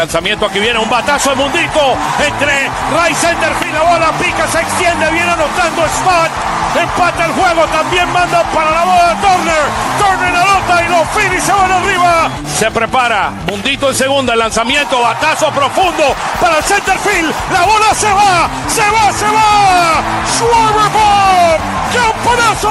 lanzamiento, aquí viene un batazo de Mundito entre right center field, la bola pica, se extiende, viene anotando Stott, empata el juego, también manda para la bola Turner anota y los Phillies se van arriba. Se prepara, Mundito en segunda, el lanzamiento, batazo profundo para el center field, la bola se va, Schwarber Bob, ¡campanazo!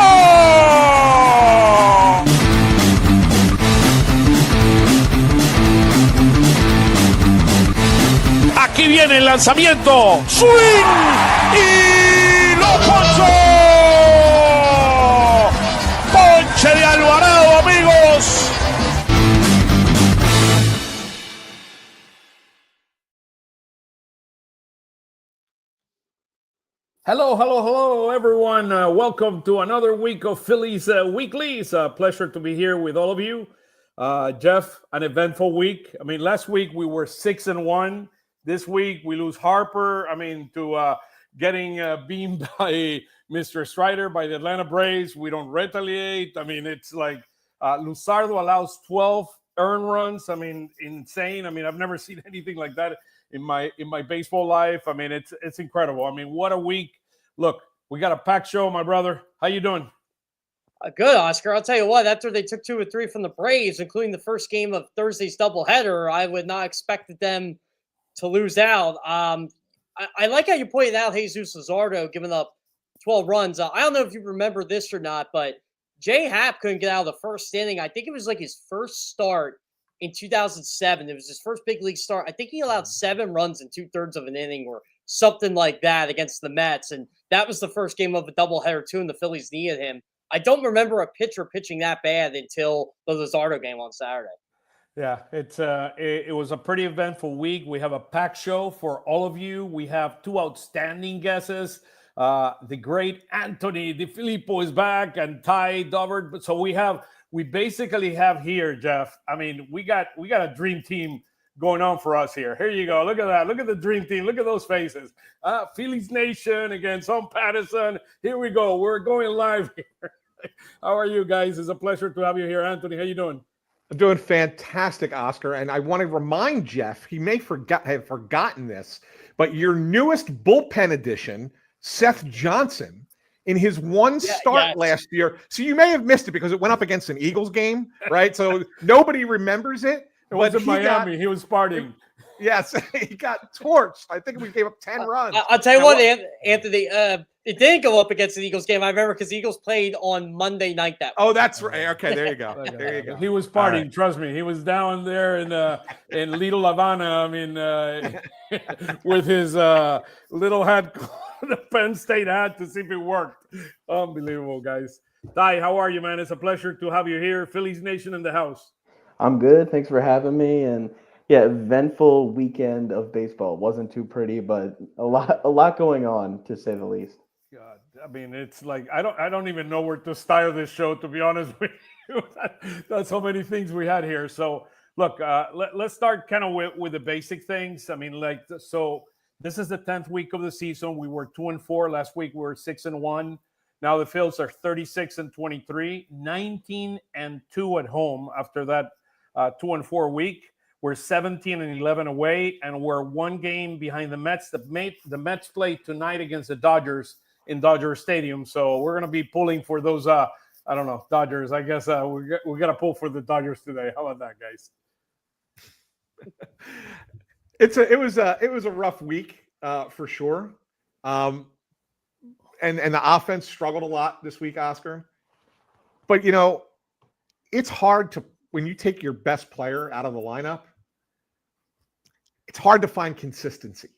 Aquí viene el lanzamiento, swing y lo ponchó. Ponche de Alvarado, amigos. Hello, everyone. Welcome to another week of Phillies Weekly. It's a pleasure to be here with all of you. Jeff, an eventful week. I mean, last week we were 6-1. This week we lose Harper. I mean, to getting beamed by Mr. Strider, by the Atlanta Braves. We don't retaliate. I mean, it's like Luzardo allows 12 earned runs. I mean, insane. I mean, I've never seen anything like that in my baseball life. I mean, it's incredible. I mean, what a week. Look, we got a packed show, my brother. How you doing? Good, Oscar. I'll tell you what, after they took 2 or 3 from the Braves, including the first game of Thursday's doubleheader, I would not expected them to lose out. I like how you pointed out Jesus Luzardo giving up 12 runs. I don't know if you remember this or not, but Jay Happ couldn't get out of the first inning. I think it was like his first start in 2007. It was his first big league start. I think he allowed 7 runs in 2/3 of an inning or something like that against the Mets. And that was the first game of a doubleheader too, and the Phillies needed him. I don't remember a pitcher pitching that bad until the Luzardo game on Saturday. Yeah, it was a pretty eventful week. We have a packed show for all of you. We have 2 outstanding guesses. The great Anthony SanFilippo is back, and Ty Daubert. So we basically have here, Jeff. I mean, we got a dream team going on for us here. Here you go. Look at that. Look at the dream team. Look at those faces. Phillies Nation against Tom Patterson. Here we go. We're going live here. How are you guys? It's a pleasure to have you here. Anthony, how you doing? I'm doing fantastic, Oscar. And I want to remind Jeff, he may have forgotten this, but your newest bullpen edition, Seth Johnson, in his one start last year. So you may have missed it because it went up against an Eagles game, right? So nobody remembers it. It was in Miami. He was partying. Yes, he got torched. I think we gave up 10 runs. I'll tell you what, Anthony, it didn't go up against the Eagles game. I remember because the Eagles played on Monday night that week. Oh, that's right. Okay, there you go. There you go. He was partying. Right. Trust me. He was down there in Little Havana. I mean, with his little hat, the Penn State hat, to see if it worked. Unbelievable, guys. Ty, how are you, man? It's a pleasure to have you here. Phillies Nation in the house. I'm good. Thanks for having me. And yeah, eventful weekend of baseball. It wasn't too pretty, but a lot going on, to say the least. God, I mean, it's like I don't even know where to start this show, to be honest with you. That's how many things we had here. So look, let's start kind of with the basic things. I mean, like, so this is the 10th week of the season. We were 2-4 last week. We were 6-1. Now the Phils are 36-23, 19-2 at home after that 2-4 week. We're 17-11 away, and we're 1 game behind the Mets. The Mets play tonight against the Dodgers in Dodger Stadium, so we're going to be pulling for those. I don't know, Dodgers. I guess we got to pull for the Dodgers today. How about that, guys? It was a rough week for sure, and the offense struggled a lot this week, Oscar. But it's hard to, when you take your best player out of the lineup, it's hard to find consistency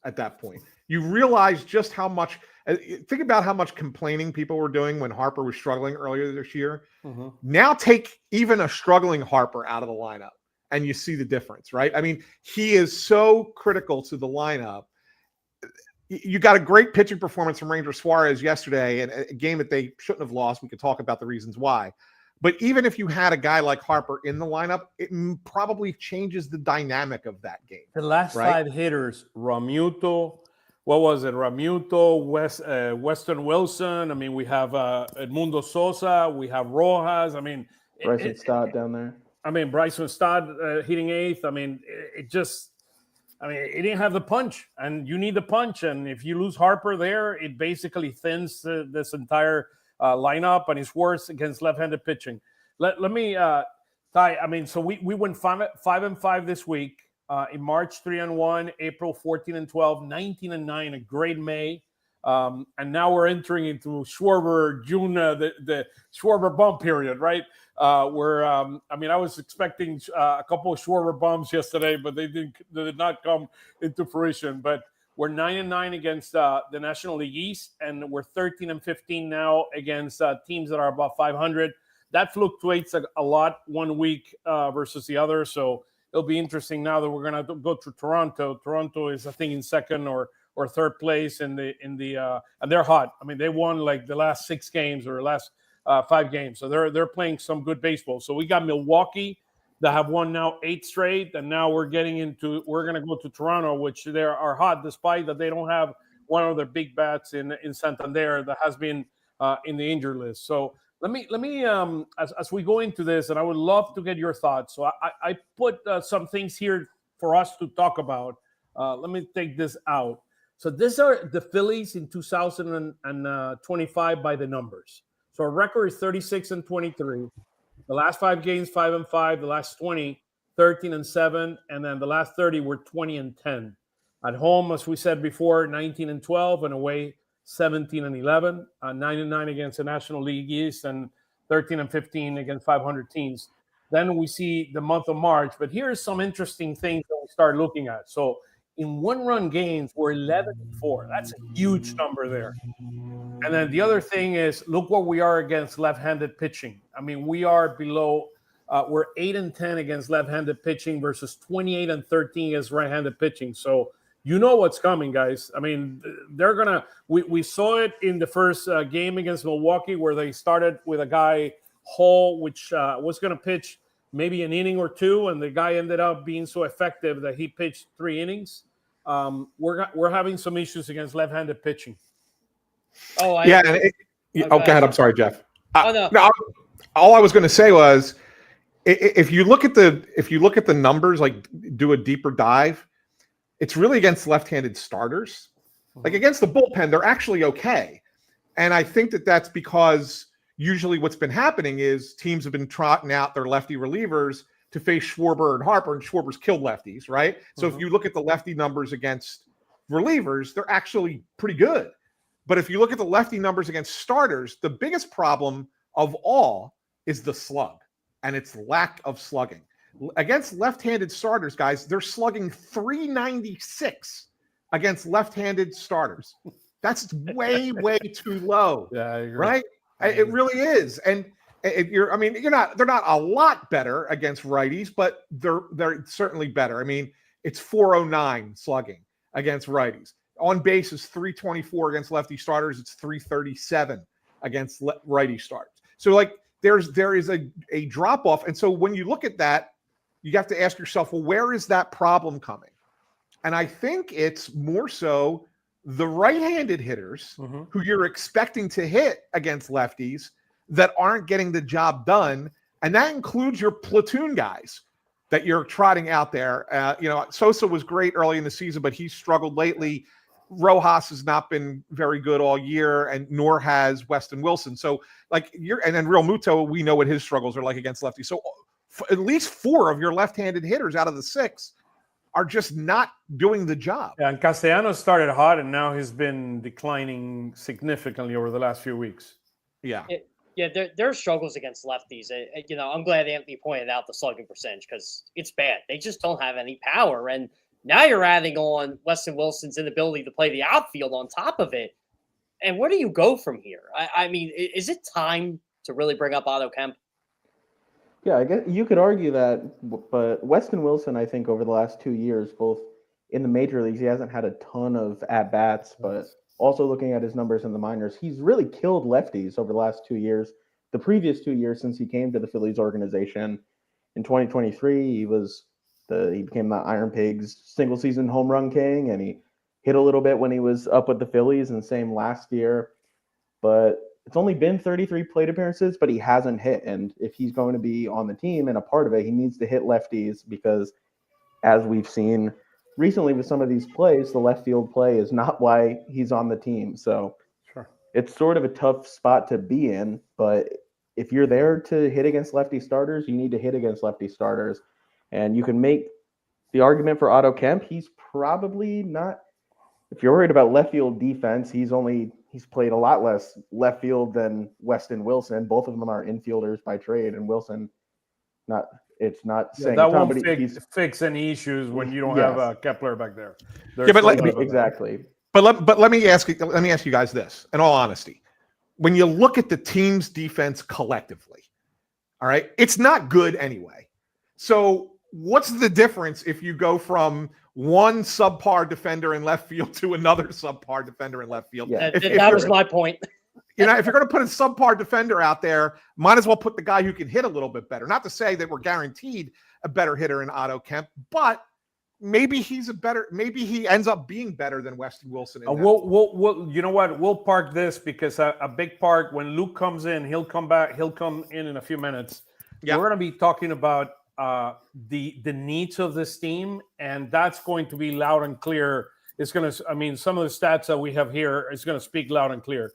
at that point. You realize just how much, think about how much complaining people were doing when Harper was struggling earlier this year. Mm-hmm. Now take even a struggling Harper out of the lineup and you see the difference, right? I mean, he is so critical to the lineup. You got a great pitching performance from Ranger Suarez yesterday, and a game that they shouldn't have lost. We could talk about the reasons why. But even if you had a guy like Harper in the lineup, it probably changes the dynamic of that game. The last 5 hitters, Realmuto, Weston Wilson. I mean, we have Edmundo Sosa. We have Rojas. I mean, Bryson Stott down there. I mean, Bryson Stott hitting 8th. I mean, it just I mean, he didn't have the punch, and you need the punch. And if you lose Harper there, it basically thins this entire lineup, and it's worse against left-handed pitching. Let me, Ty. I mean, so we went 5-5 this week. In March, 3-1, April 14-12, 19-9, a great May. And now we're entering into Schwarber June, the Schwarber bump period, right? Where I mean, I was expecting a couple of Schwarber bumps yesterday, but they did not come into fruition. But we're 9-9 against the National League East, and we're 13-15 now against teams that are about 500. That fluctuates a lot one week versus the other. So it'll be interesting now that we're going to go to Toronto. Toronto is, I think, in second or third place in the and they're hot. I mean, they won like the last 6 games or last 5 games, so they're playing some good baseball. So we got Milwaukee that have won now 8 straight, and now we're going to go to Toronto, which they are hot despite that they don't have one of their big bats in Santander that has been in the injured list. So let me as we go into this, and I would love to get your thoughts. So I put some things here for us to talk about. Let me take this out. So these are the Phillies in 2025 by the numbers. So our record is 36-23. The last 5 games, 5-5. The last 20, 13-7. And then the last 30 were 20-10. At home, as we said before, 19-12, and away 17-11. 9-9 against the National League East, and 13-15 against 500 teams. Then we see the month of March. But here's some interesting things that we start looking at. So in one-run games, we're 11-4. That's a huge number there. And then the other thing is, look what we are against left-handed pitching. I mean, we are below. We're 8-10 against left-handed pitching versus 28-13 against right-handed pitching. So you know what's coming, guys. I mean, they're gonna. We saw it in the first game against Milwaukee, where they started with a guy Hall, which was going to pitch maybe an inning or 2, and the guy ended up being so effective that he pitched 3 innings. We're having some issues against left-handed pitching. Oh, go ahead. I'm sorry, Jeff. No, all I was going to say was, if you look at the numbers, like do a deeper dive, it's really against left-handed starters. Like against the bullpen, they're actually okay, and I think that's because usually what's been happening is teams have been trotting out their lefty relievers to face Schwarber and Harper, and Schwarber's killed lefties, right? So if you look at the lefty numbers against relievers, they're actually pretty good. But if you look at the lefty numbers against starters, the biggest problem of all is the slug and its lack of slugging. Against left-handed starters, guys, they're slugging 396 against left-handed starters. That's way, way too low. Yeah, I agree. Right? It really is. And they're not a lot better against righties, but they're certainly better. I mean, it's 409 slugging against righties. On base is 324 against lefty starters. It's 337 against righty starters. So like there is a drop off. And so when you look at that, you have to ask yourself, well, where is that problem coming? And I think it's more so the right-handed hitters who you're expecting to hit against lefties that aren't getting the job done. And that includes your platoon guys that you're trotting out there. Sosa was great early in the season, but he's struggled lately. Rojas has not been very good all year, and nor has Weston Wilson. So and then Real Muto, we know what his struggles are like against lefties. So at least 4 of your left-handed hitters out of the 6 are just not doing the job. Yeah, and Castellanos started hot, and now he's been declining significantly over the last few weeks. Yeah. There are struggles against lefties. I'm glad Anthony pointed out the slugging percentage because it's bad. They just don't have any power. And now you're adding on Weston Wilson's inability to play the outfield on top of it. And where do you go from here? I mean, is it time to really bring up Otto Kemp? Yeah, I guess you could argue that, but Weston Wilson, I think over the last 2 years, both in the major leagues, he hasn't had a ton of at-bats, but also looking at his numbers in the minors, he's really killed lefties over the last 2 years. The previous 2 years since he came to the Phillies organization, in 2023, he became the Iron Pigs single-season home run king, and he hit a little bit when he was up with the Phillies, and same last year. But it's only been 33 plate appearances, but he hasn't hit. And if he's going to be on the team and a part of it, he needs to hit lefties because, as we've seen, recently with some of these plays, the left field play is not why he's on the team. So Sure. it's sort of a tough spot to be in. But if you're there to hit against lefty starters, you need to hit against lefty starters. And you can make the argument for Otto Kemp. He's probably not. If you're worried about left field defense, he's played a lot less left field than Weston Wilson. Both of them are infielders by trade, and Wilson, it's not saying that a ton, won't but fix any issues when you don't Yes. have Kepler back there. Yeah, but exactly. But let me ask you guys this, in all honesty. When you look at the team's defense collectively, all right, it's not good anyway. So what's the difference if you go from one subpar defender in left field to another subpar defender in left field? Yeah. That was my point. You know, if you're going to put a subpar defender out there, might as well put the guy who can hit a little bit better. Not to say that we're guaranteed a better hitter in Otto Kemp, but maybe maybe he ends up being better than Weston Wilson. We'll you know what? We'll park this because a big part when Luke comes in, he'll come in a few minutes. Yeah. We're going to be talking about the needs of this team, and that's going to be loud and clear. It's going to, I mean, some of the stats that we have here is going to speak loud and clear.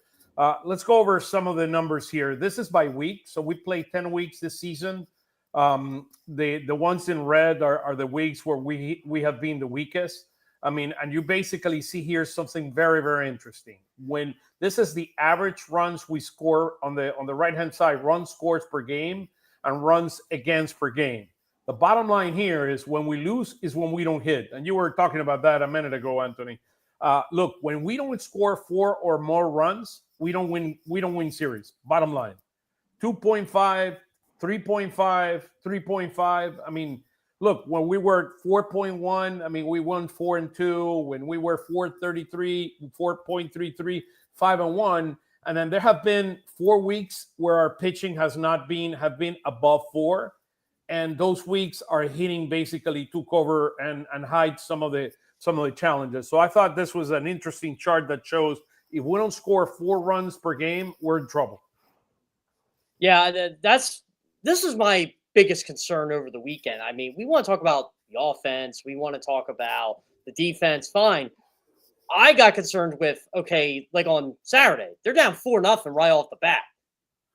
Let's go over some of the numbers here. This is by week, so we play 10 weeks this season. The ones in red are the weeks where we have been the weakest. I mean, and you basically see here something very, very interesting. When this is the average runs we score on the right hand side, runs scores per game and runs against per game. The bottom line here is when we lose is when we don't hit. And you were talking about that a minute ago, Anthony. Look, when we don't score 4 or more runs, we don't win series. Bottom line. 2.5, 3.5, 3.5. I mean, look, when we were 4.1, I mean, we won 4-2. When we were 4.33, 4.33, 5-1. And then there have been 4 weeks where our pitching have been above 4. And those weeks are hitting basically to cover and hide some of the challenges. So I thought this was an interesting chart that shows if we don't score 4 runs per game, we're in trouble. Yeah, this is my biggest concern over the weekend. I mean, we want to talk about the offense. We want to talk about the defense. Fine. I got concerned with, okay, like on Saturday, they're down 4-0 right off the bat.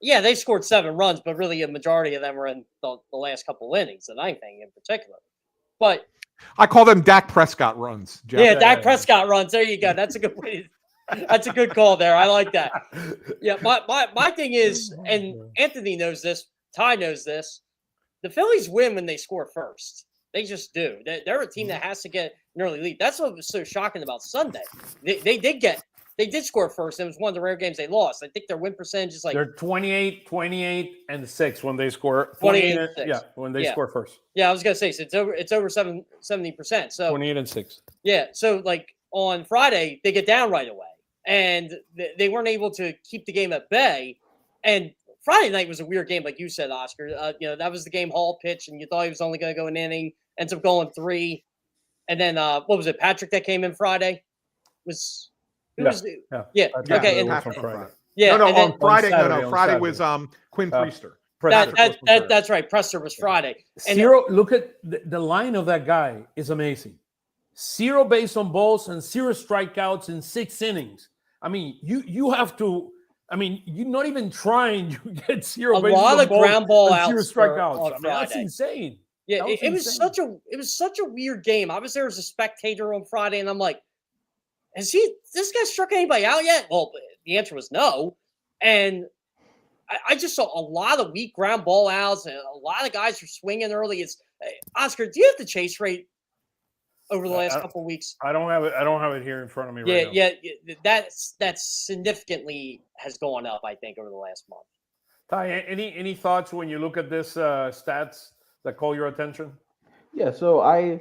Yeah, they scored 7 runs, but really a majority of them were in the last couple innings, the ninth inning in particular. But I call them Dak Prescott runs, Jeff. Yeah, Dak Prescott runs. There you go. That's a good way. That's a good call there. I like that. Yeah, my thing is, and Anthony knows this, Ty knows this, the Phillies win when they score first. They just do. They're a team that has to get an early lead. That's what was so shocking about Sunday. They did score first. It was one of the rare games they lost. I think their win percentage is like they're 28, and 6 when they score. 28 and 6. Yeah, when they score first. Yeah, I was gonna say so it's over 70%. So 28 and 6. Yeah, so like on Friday they get down right away, and they weren't able to keep the game at bay. And Friday night was a weird game, like you said, Oscar. That was the game Hall pitched, and you thought he was only going to go an inning. Ends up going 3, and then what was it? Patrick that came in Friday was. Yeah. Okay. On Friday. Saturday, Friday was Quinn Priester. That's right. Presser was Friday. And look at the line of that guy is amazing. 0 base on balls and 0 strikeouts in 6 innings. I mean, you have to. I mean, you're not even trying. You get 0 bases on balls. A lot of ground ball outs. 0 strikeouts. I mean, that's insane. Yeah, it was such a weird game. I was there as a spectator on Friday, and I'm like, has this guy struck anybody out yet? Well, the answer was no. And I just saw a lot of weak ground ball outs, and a lot of guys are swinging early. It's Oscar, do you have the chase rate over the last couple of weeks? I don't have it here in front of me right now. Yeah. That significantly has gone up, I think, over the last month. Ty, any thoughts when you look at this stats that call your attention? Yeah, so I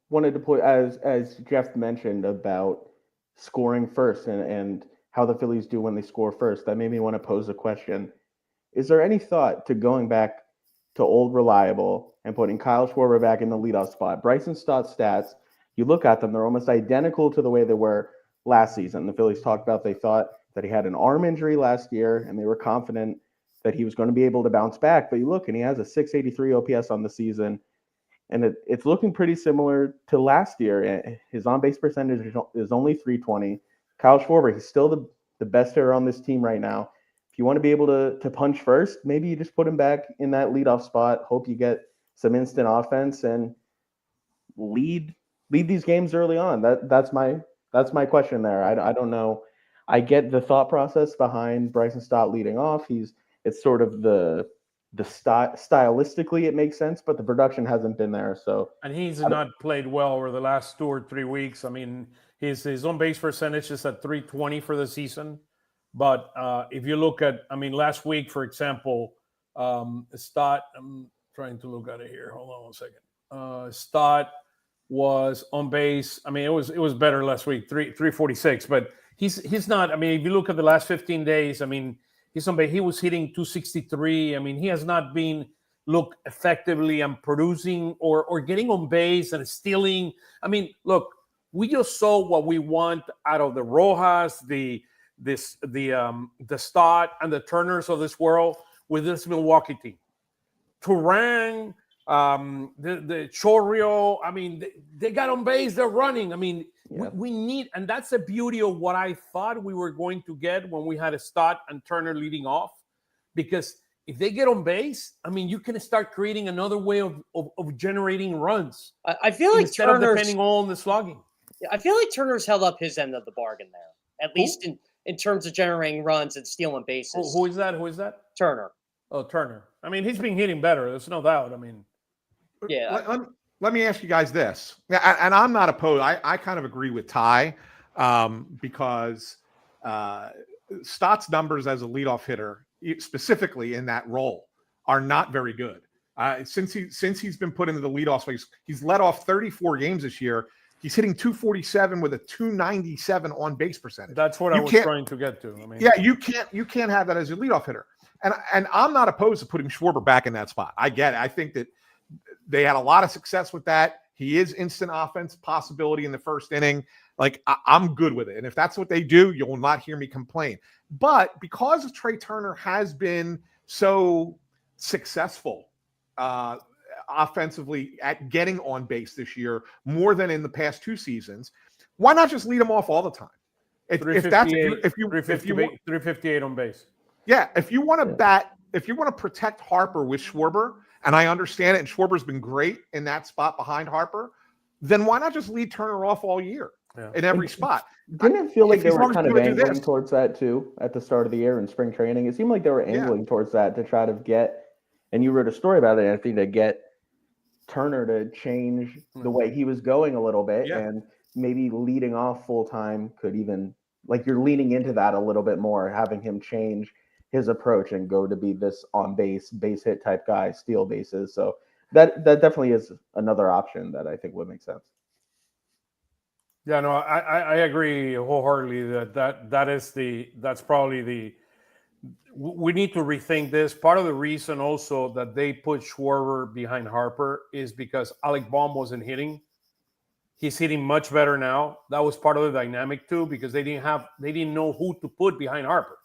wanted to point, as Jeff mentioned about scoring first and how the Phillies do when they score first, that made me want to pose a question. Is there any thought to going back to old reliable and putting Kyle Schwarber back in the leadoff spot? Bryson Stott's stats, you look at them, they're almost identical to the way they were last season. The Phillies talked about they thought that he had an arm injury last year, and they were confident that he was going to be able to bounce back. But you look, and he has a 683 OPS on the season. and it's looking pretty similar to last year. His on-base percentage is only .320. Kyle Schwarber, he's still the best hitter on this team right now. If you want to be able to punch first, maybe you just put him back in that leadoff spot, hope you get some instant offense, and lead these games early on. That's my question there. I don't know. I get the thought process behind Bryson Stott leading off. It's sort of the stylistically it makes sense, but the production hasn't been there. So and he's not played well over the last 2 or 3 weeks. I mean, his on base percentage is at .320 for the season. But if you look at, I mean, last week, for example, Stott. I'm trying to look at it here. Hold on 1 second. Stott was on base. I mean, it was better last week, 346. But he's not. I mean, if you look at the last 15 days, I mean, he's on base. He was hitting 263. I mean, he has not been look effectively and producing or getting on base and stealing. I mean, look, we just saw what we want out of the Rojas, the Stott and the Turners of this world with this Milwaukee team. Turan, the Chorrio, I mean, they got on base, they're running. I mean, we need, and that's the beauty of what I thought we were going to get when we had a Stott and Turner leading off. Because if they get on base, I mean, you can start creating another way of generating runs. I feel like instead of depending on the slugging. I feel like Turner's held up his end of the bargain there, at least in terms of generating runs and stealing bases. Who is that? Turner. Oh, Turner. I mean, he's been hitting better. There's no doubt. I mean, yeah. Let me ask you guys this, and I'm not opposed. I kind of agree with Ty because Stott's numbers as a leadoff hitter, specifically in that role, are not very good. Since he's been put into the leadoff space, he's led off 34 games this year. He's hitting 247 with a 297 on base percentage. That's what I was trying to get to. I mean, yeah, you can't have that as your leadoff hitter. And I'm not opposed to putting Schwarber back in that spot. I get it. I think that they had a lot of success with that. He is instant offense possibility in the first inning. Like, I'm good with it. And if that's what they do, you'll not hear me complain. But because Trey Turner has been so successful offensively at getting on base this year, more than in the past 2 seasons, why not just lead him off all the time? If 358 on base. Yeah, if you want to protect Harper with Schwarber, and I understand it, and Schwarber's been great in that spot behind Harper, then why not just lead Turner off all year in every spot? Didn't it feel like they were kind of angling towards that too at the start of the year in spring training? It seemed like they were angling towards that to try to get, and you wrote a story about it, Anthony, to get Turner to change the way he was going a little bit, and maybe leading off full time could even, like, you're leaning into that a little bit more, having him change his approach and go to be this on base hit type guy, steal bases. So that definitely is another option that I think would make sense. Yeah, no, I agree wholeheartedly that's probably we need to rethink this. Part of the reason also that they put Schwarber behind Harper is because Alec Bohm wasn't hitting. He's hitting much better now. That was part of the dynamic too, because they didn't know who to put behind Harper.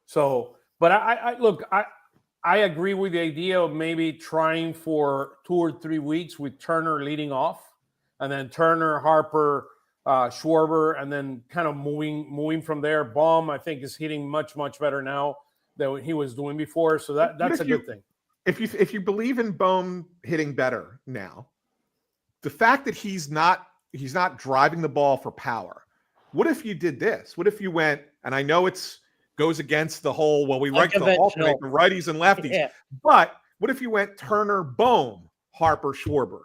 So, but I agree with the idea of maybe trying for 2 or 3 weeks with Turner leading off, and then Turner, Harper, Schwarber, and then kind of moving from there. Baum, I think, is hitting much better now than he was doing before. So that's a good thing. If you believe in Baum hitting better now, the fact that he's not driving the ball for power. What if you did this? What if you went, and I know goes against the whole, well, we like to alternate the righties and lefties. But what if you went Turner, Bohm, Harper, Schwarber?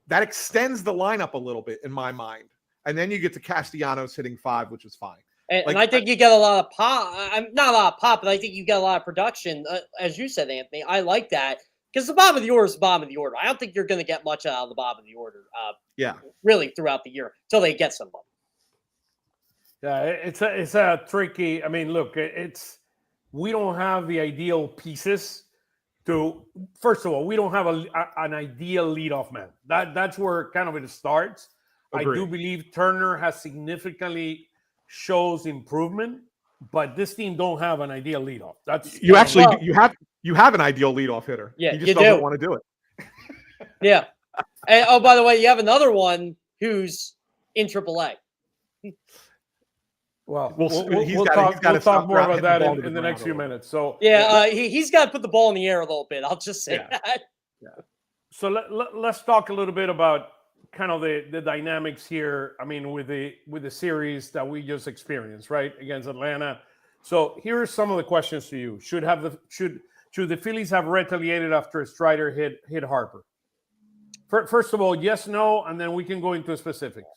That extends the lineup a little bit in my mind. And then you get to Castellanos hitting 5, which is fine. And I think you get a lot of pop. Not a lot of pop, but I think you get a lot of production. As you said, Anthony, I like that. Because the bottom of the order is the bottom of the order. I don't think you're going to get much out of the bottom of the order really throughout the year until they get somebody. Yeah, it's a tricky. I mean, look, we don't have the ideal pieces to. First of all, we don't have an ideal leadoff man. That's where kind of it starts. Agreed. I do believe Turner has significantly shows improvement, but this team don't have an ideal leadoff. That's you have an ideal leadoff hitter. Yeah, he just doesn't want to do it. Yeah, And, oh, by the way, you have another one who's in AAA. Well, He's we'll gotta talk stop more about hitting the that ball to in the the next few ground a little minutes. So Yeah, he's got to put the ball in the air a little bit. I'll just say that. So let's talk a little bit about kind of the dynamics here. I mean, with the series that we just experienced, right, against Atlanta. So here are some of the questions to you. Should the Phillies have retaliated after Strider hit Harper? First of all, yes, no, and then we can go into specifics.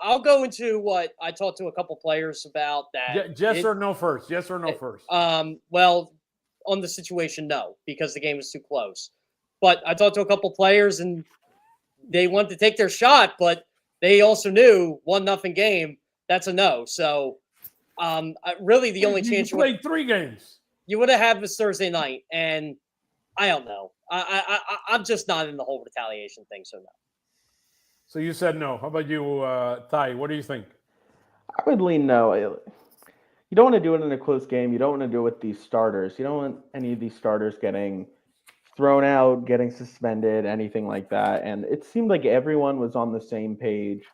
I'll go into what I talked to a couple players about that. Yes or no first. Yes or no first. Well, on the situation, no, because the game was too close. But I talked to a couple players, and they wanted to take their shot, but they also knew 1-0 game. That's a no. So, really, the only chance you played 3 games. You would have had was Thursday night, and I don't know. I'm just not in the whole retaliation thing, so no. So you said no. How about you, Ty? What do you think? I would lean no. You don't want to do it in a close game. You don't want to do it with these starters. You don't want any of these starters getting thrown out, getting suspended, anything like that. And it seemed like everyone was on the same page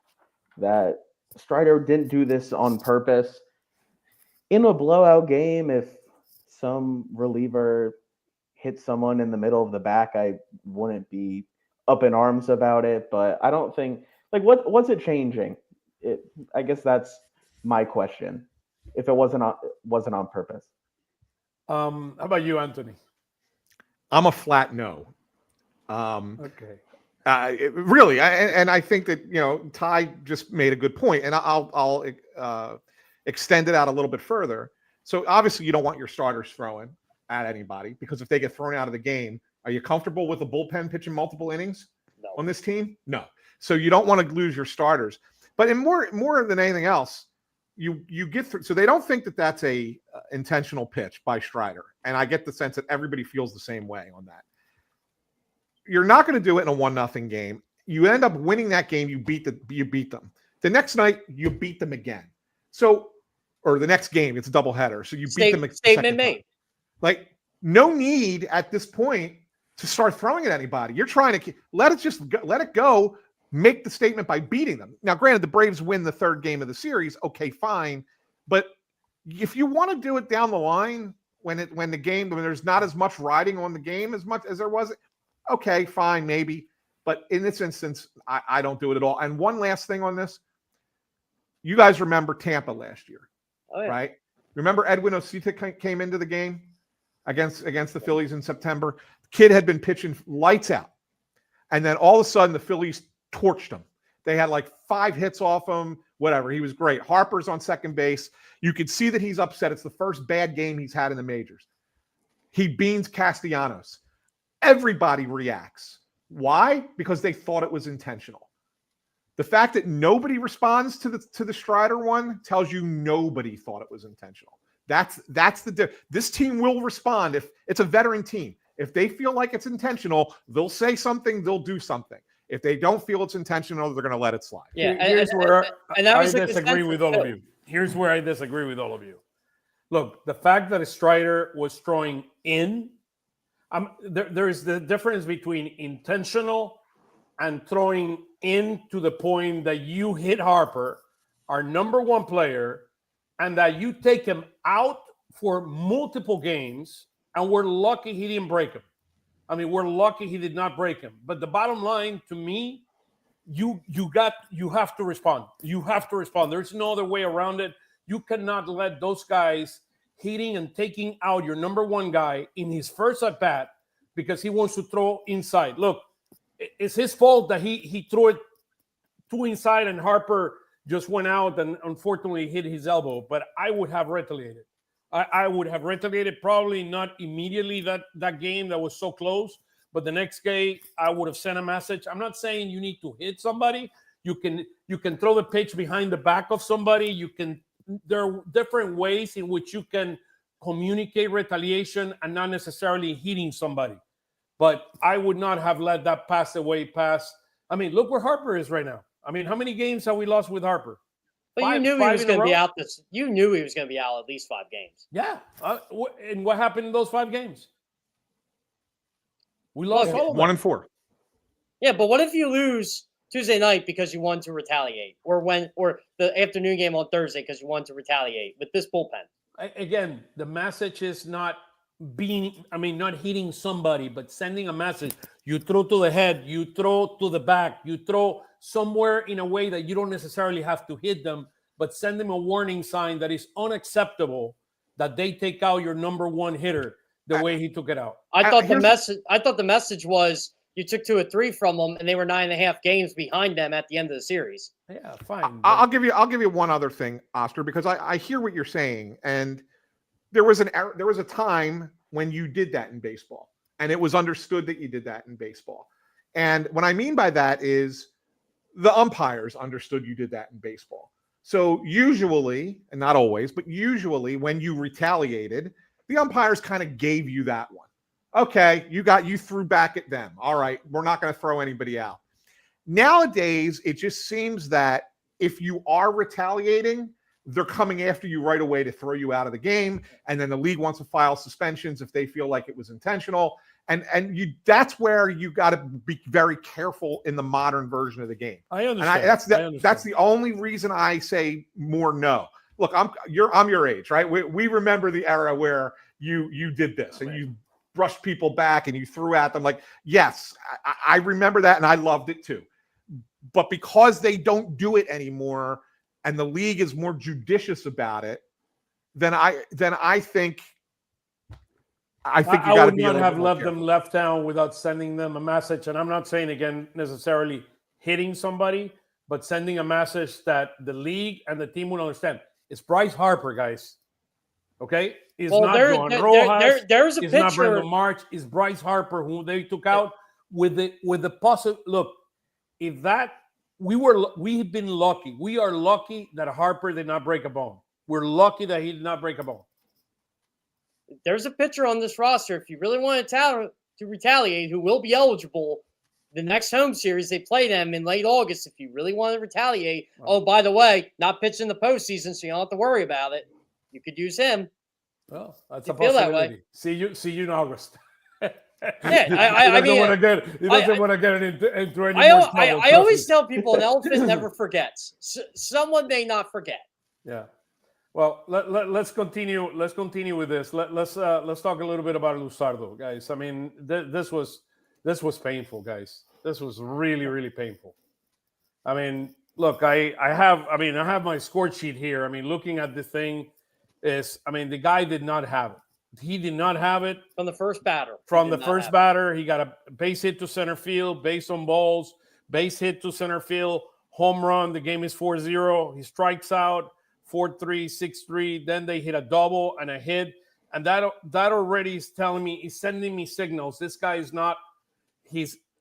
that Strider didn't do this on purpose. In a blowout game, if some reliever hit someone in the middle of the back, I wouldn't be up in arms about it, but I don't think what's it changing? I guess that's my question. If it wasn't on purpose. How about you, Anthony? I'm a flat no. Okay. Really, I think that Ty just made a good point, and I'll extend it out a little bit further. So obviously, you don't want your starters throwing at anybody, because if they get thrown out of the game, are you comfortable with a bullpen pitching multiple innings on this team? No. So you don't want to lose your starters. But in more than anything else, you get through. So they don't think that that's a intentional pitch by Strider, and I get the sense that everybody feels the same way on that. You're not going to do it in a 1-0 game. You end up winning that game. You beat them. The next night you beat them again. So, or the next game, it's a doubleheader. So you beat them. Statement made. Like, no need at this point to start throwing at anybody. You're trying to let it go. Make the statement by beating them. Now, granted, the Braves win the 3rd game of the series. Okay, fine. But if you want to do it down the line when there's not as much riding on the game as much as there was, okay, fine, maybe. But in this instance, I don't do it at all. And one last thing on this. You guys remember Tampa last year, right? Remember Edwin Osita came into the game against the Phillies in September? The kid had been pitching lights out. And then all of a sudden, the Phillies torched him. They had like 5 hits off him, whatever. He was great. Harper's on second base. You could see that he's upset. It's the first bad game he's had in the majors. He beans Castellanos. Everybody reacts. Why? Because they thought it was intentional. The fact that nobody responds to the Strider one tells you nobody thought it was intentional. That's this team will respond if it's a veteran team. If they feel like it's intentional, they'll say something, they'll do something. If they don't feel it's intentional, they're going to let it slide. Yeah, Here's where I disagree with all of you. Here's where I disagree with all of you. Look, the fact that a Strider was throwing in, there is the difference between intentional and throwing in to the point that you hit Harper, our number 1 player, and that you take him out for multiple games, and we're lucky he didn't break him. I mean, we're lucky he did not break him. But the bottom line, to me, you have to respond. You have to respond. There's no other way around it. You cannot let those guys hitting and taking out your number 1 guy in his first at bat because he wants to throw inside. Look, it's his fault that he threw it too inside and Harper just went out and unfortunately hit his elbow. But I would have retaliated. I would have retaliated, probably not immediately that game that was so close, but the next game I would have sent a message. I'm not saying you need to hit somebody. You can throw the pitch behind the back of somebody. There are different ways in which you can communicate retaliation and not necessarily hitting somebody. But I would not have let that pass away past. I mean, look where Harper is right now. I mean, how many games have we lost with Harper? But you knew he was going to be out. You knew he was going to be out at least 5 games. Yeah, and what happened in those 5 games? We lost all of them. 1 and 4. Yeah, but what if you lose Tuesday night because you want to retaliate, or the afternoon game on Thursday because you want to retaliate with this bullpen? Again, the message is not not hitting somebody, but sending a message. You throw to the head, you throw to the back, you throw somewhere in a way that you don't necessarily have to hit them, but send them a warning sign that is unacceptable that they take out your number one hitter the way he took it out. I thought the message was you took 2 or 3 from them, and they were 9.5 games behind them at the end of the series. Yeah, fine. I'll give you one other thing, Oscar, because I hear what you're saying, and there was a time when you did that in baseball, and it was understood that you did that in baseball. And what I mean by that is the umpires understood you did that in baseball. So usually, and not always, but usually when you retaliated, the umpires kind of gave you that one. Okay, you threw back at them. All right, we're not going to throw anybody out. Nowadays, it just seems that if you are retaliating, they're coming after you right away to throw you out of the game, and then the league wants to file suspensions if they feel like it was intentional. And that's where you got to be very careful in the modern version of the game. I understand. That's the only reason I say more no. Look, I'm your age, right? We remember the era where you did this and you brushed people back and you threw at them. Like, yes, I remember that, and I loved it too. But because they don't do it anymore, and the league is more judicious about it, then I think you got to be. I would not have left them left down without sending them a message. And I'm not saying again necessarily hitting somebody, but sending a message that the league and the team will understand. It's Bryce Harper, guys. Okay, it's not Juan Rojas. There's a it's picture. Not Brandon March. It's Bryce Harper who they took out with the possible look. If that we've been lucky. We are lucky that Harper did not break a bone. We're lucky that he did not break a bone. There's a pitcher on this roster. If you really want to retaliate, who will be eligible the next home series, they play them in late August. If you really want to retaliate, oh, by the way, not pitching the postseason, so you don't have to worry about it. You could use him. Well, that's a possibility. See you in August. Yeah, he doesn't want to get into any more trouble. I always tell people an elephant never forgets. Someone may not forget. Yeah. Well, let's continue. Let's continue with this. Let's talk a little bit about Luzardo, guys. I mean, this was painful, guys. This was really, really painful. I mean, look, I have my score sheet here. I mean, looking at the thing the guy did not have it. He did not have it from the first batter. He got a base hit to center field, base on balls, base hit to center field, home run. The game is 4-0. He strikes out 4-3, 6-3. Then they hit a double and a hit, and that already is telling me, he's sending me signals. This guy is not.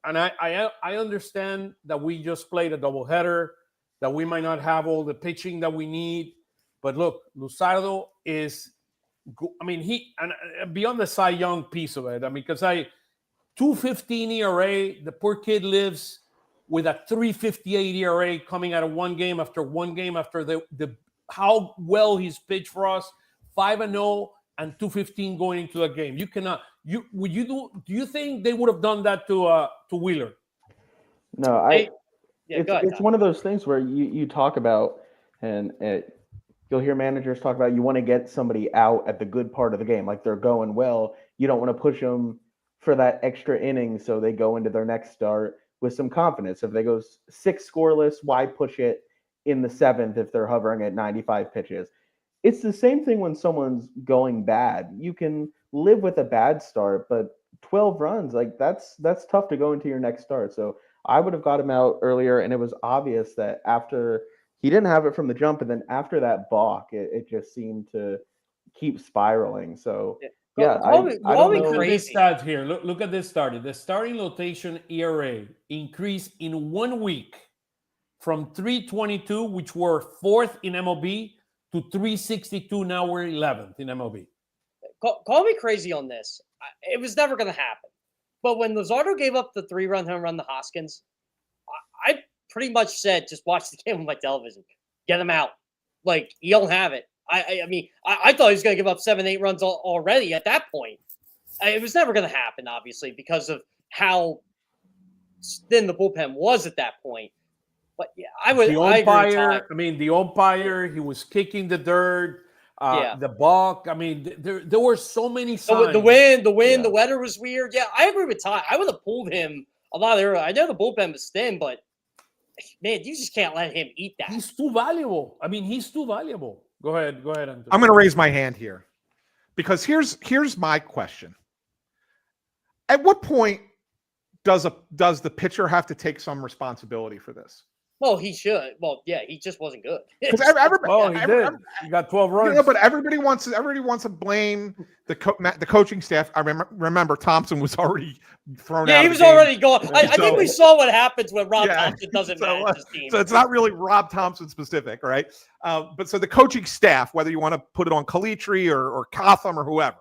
I understand that we just played a doubleheader, that we might not have all the pitching that we need, but look, Luzardo is. I mean, beyond the Cy Young piece of it. I mean, because 2.15 ERA, the poor kid lives with a 3.58 ERA coming out of one game after the how well he's pitched for us, 5-0 and 2.15 going into the game. You cannot. Do you think they would have done that to Wheeler? No, it's one of those things where you talk about you'll hear managers talk about you want to get somebody out at the good part of the game, like they're going well. You don't want to push them for that extra inning so they go into their next start with some confidence. If they go 6 scoreless, why push it in the 7th if they're hovering at 95 pitches? It's the same thing when someone's going bad. You can live with a bad start, but 12 runs, like that's tough to go into your next start. So I would have got him out earlier, and it was obvious that after he didn't have it from the jump, and then after that balk, it just seemed to keep spiraling. So I don't know. Crazy stats here. Look at this starting. The starting rotation ERA increased in 1 week from 3.22, which were 4th in MLB, to 3.62. Now we're 11th in MLB. Call me crazy on this. It was never going to happen. But when Luzardo gave up the 3-run home run to Hoskins, I pretty much said, just watch the game on my television. Get him out. Like, you don't have it. I mean, I thought he was going to give up 7-8 runs already at that point. It was never going to happen, obviously, because of how thin the bullpen was at that point. But yeah, I agree The with Ty. umpire, the umpire, he was kicking the dirt, Yeah. the balk. I mean, there were so many signs. The wind, Yeah. the weather was weird. Yeah, I agree with Ty. I would have pulled him a lot earlier. I know the bullpen was thin, but man, you just can't let him eat that. He's too valuable. I mean, he's too valuable. Go ahead, Anthony. I'm going to raise my hand here because here's my question. At what point does the pitcher have to take some responsibility for this? Well, he should. Well, yeah, he just wasn't good. Because everybody, he did. He got 12 runs. but everybody wants to blame the coaching staff. I remember Thompson was already thrown out. Yeah, he was already gone. I think we saw what happens when Rob Yeah. Thompson doesn't manage his team. So it's not really Rob Thompson specific, right? But so the coaching staff, whether you want to put it on Calitri or Cotham or whoever.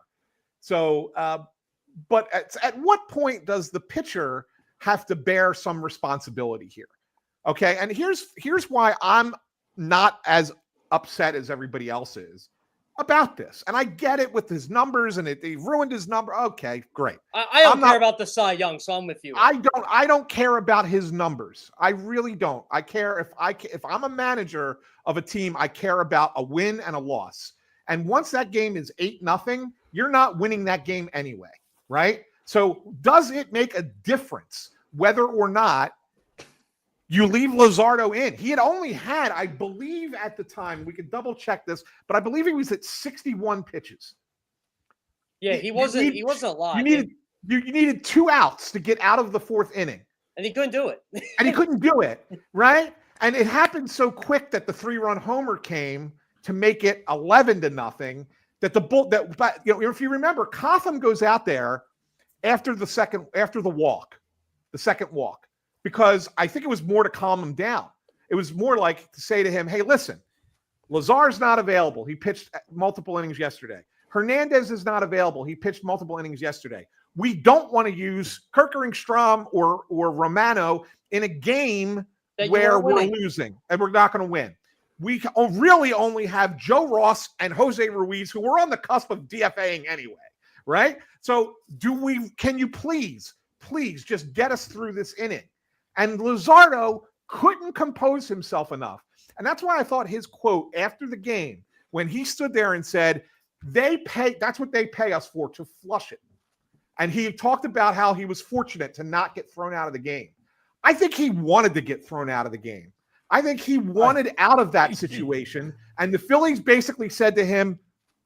So, but at what point does the pitcher have to bear some responsibility here? Okay, and here's why I'm not as upset as everybody else is about this. And I get it with his numbers, and he ruined his number. Okay, great. I don't care about the Cy Young, so I'm with you. I don't care about his numbers. I really don't. I care if I'm a manager of a team, I care about a win and a loss. And once that game is 8-0, you're not winning that game anyway, right? So does it make a difference whether or not you leave Luzardo in? He had only had, I believe at the time, we could double check this, but I believe he was at 61 pitches. Yeah, he wasn't a lot. You needed 2 outs to get out of the 4th inning. And he couldn't do it. And he couldn't do it, right? And it happened so quick that the 3-run homer came to make it 11-0. But if you remember, Cotham goes out there after the second walk, because I think it was more to calm him down. It was more like to say to him, hey, listen, Lazar's not available. He pitched multiple innings yesterday. Hernandez is not available. He pitched multiple innings yesterday. We don't want to use Kerkeringstrom or Romano in a game where we're losing and we're not going to win. We really only have Joe Ross and Jose Ruiz, who were on the cusp of DFAing anyway, right? So can you please just get us through this inning? And Luzardo couldn't compose himself enough. And that's why I thought his quote after the game, when he stood there and said, that's what they pay us for, to flush it. And he talked about how he was fortunate to not get thrown out of the game. I think he wanted to get thrown out of the game. I think he wanted out of that situation. And the Phillies basically said to him,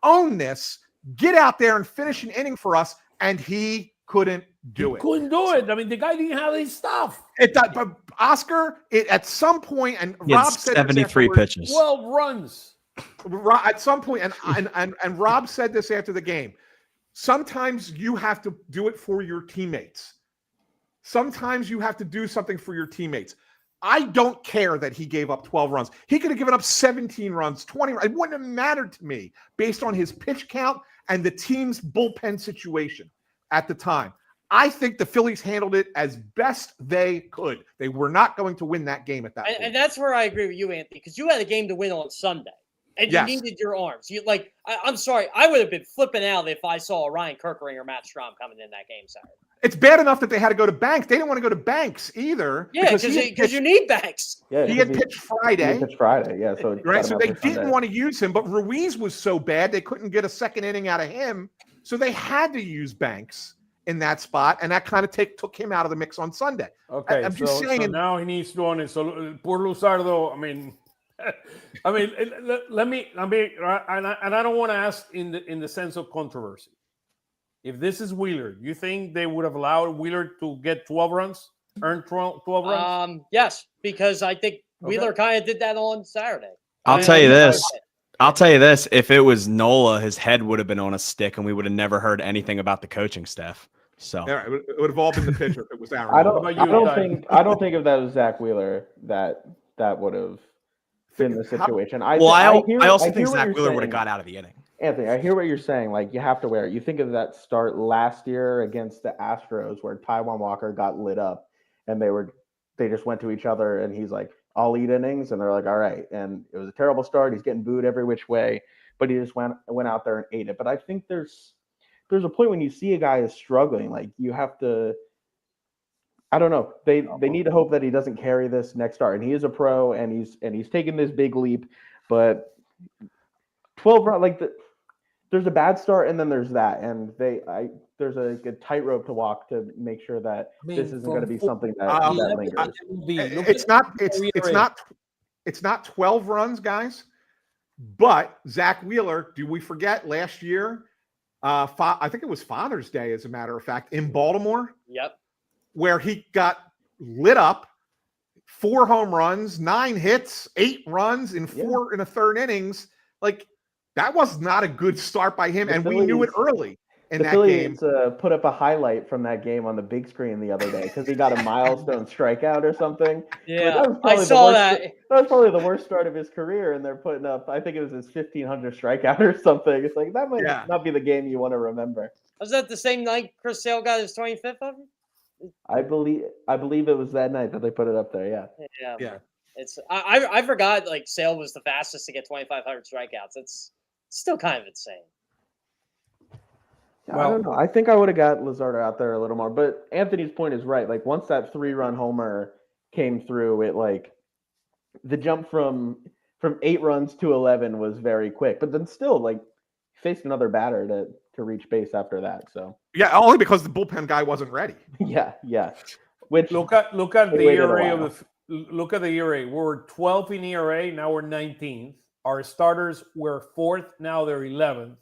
own this, get out there and finish an inning for us. And he couldn't do it. Couldn't do it. I mean, the guy didn't have his stuff. But Oscar, at some point, and Rob said 73 pitches. 12 runs. At some point, and Rob said this after the game. Sometimes you have to do it for your teammates. Sometimes you have to do something for your teammates. I don't care that he gave up 12 runs. He could have given up 17 runs, 20 runs. It wouldn't have mattered to me based on his pitch count and the team's bullpen situation at the time. I think the Phillies handled it as best they could. They were not going to win that game at that point. And that's where I agree with you, Anthony, because you had a game to win on Sunday. And you needed your arms. I'm sorry, I would have been flipping out if I saw Ryan Kerkering or Matt Strom coming in that game Saturday. It's bad enough that they had to go to Banks. They didn't want to go to Banks either. Yeah, because you need Banks. Yeah, he had pitched Friday. Yeah. So so they didn't want to use him, but Ruiz was so bad they couldn't get a second inning out of him. So they had to use Banks in that spot, and that kind of took him out of the mix on Sunday. Okay, I'm just saying. So now he needs to own it. So poor Luzardo, I mean, let me, and I don't want to ask in the sense of controversy. If this is Wheeler, you think they would have allowed Wheeler to get 12 runs, earn 12 runs? Yes, because I think Wheeler kind of did that on Saturday. I'll tell you this. If it was Nola, his head would have been on a stick, and we would have never heard anything about the coaching staff. So it would have all been the pitcher if it was Aaron. I don't think if that was Zach Wheeler that would have been the situation. I also think Zach Wheeler would have got out of the inning. Anthony, I hear what you're saying. Like, you have to wear it. You think of that start last year against the Astros where Taijuan Walker got lit up, and they just went to each other, and he's like, "I'll eat innings," and they're like, "All right." And it was a terrible start. He's getting booed every which way, but he just went out there and ate it. But I think there's a point when you see a guy is struggling, like you have to. I don't know. They need to hope that he doesn't carry this next start. And he is a pro, and he's taken this big leap. But 12 run there's a bad start, and then there's that, and there's a tightrope to walk to make sure that this isn't going to be something that lingers. It's not 12 runs, guys. But Zach Wheeler, do we forget last year? I think it was Father's Day, as a matter of fact, in Baltimore. Yep. Where he got lit up, 4 home runs, 9 hits, 8 runs in 4 and a third innings. Like, that was not a good start by him, and we knew it early in that game. The Phillies put up a highlight from that game on the big screen the other day because he got a milestone strikeout or something. Yeah, I saw that. That was probably the worst start of his career, and they're putting up, I think it was his 1,500 strikeout or something. It's like, that might not be the game you want to remember. Was that the same night Chris Sale got his 25th of him? I believe it was that night that they put it up there. Yeah. It's I forgot Sale was the fastest to get 2,500 strikeouts. It's still kind of insane. I don't know. I think I would have got Luzardo out there a little more, but Anthony's point is right. Like, once that 3-run homer came through, it the jump from 8 runs to 11 was very quick. But then still, faced another batter to reach base after that. So only because the bullpen guy wasn't ready. Yeah. Which look at the ERA look at the ERA. We're 12th in ERA, now we're 19th. Our starters were 4th, now they're 11th.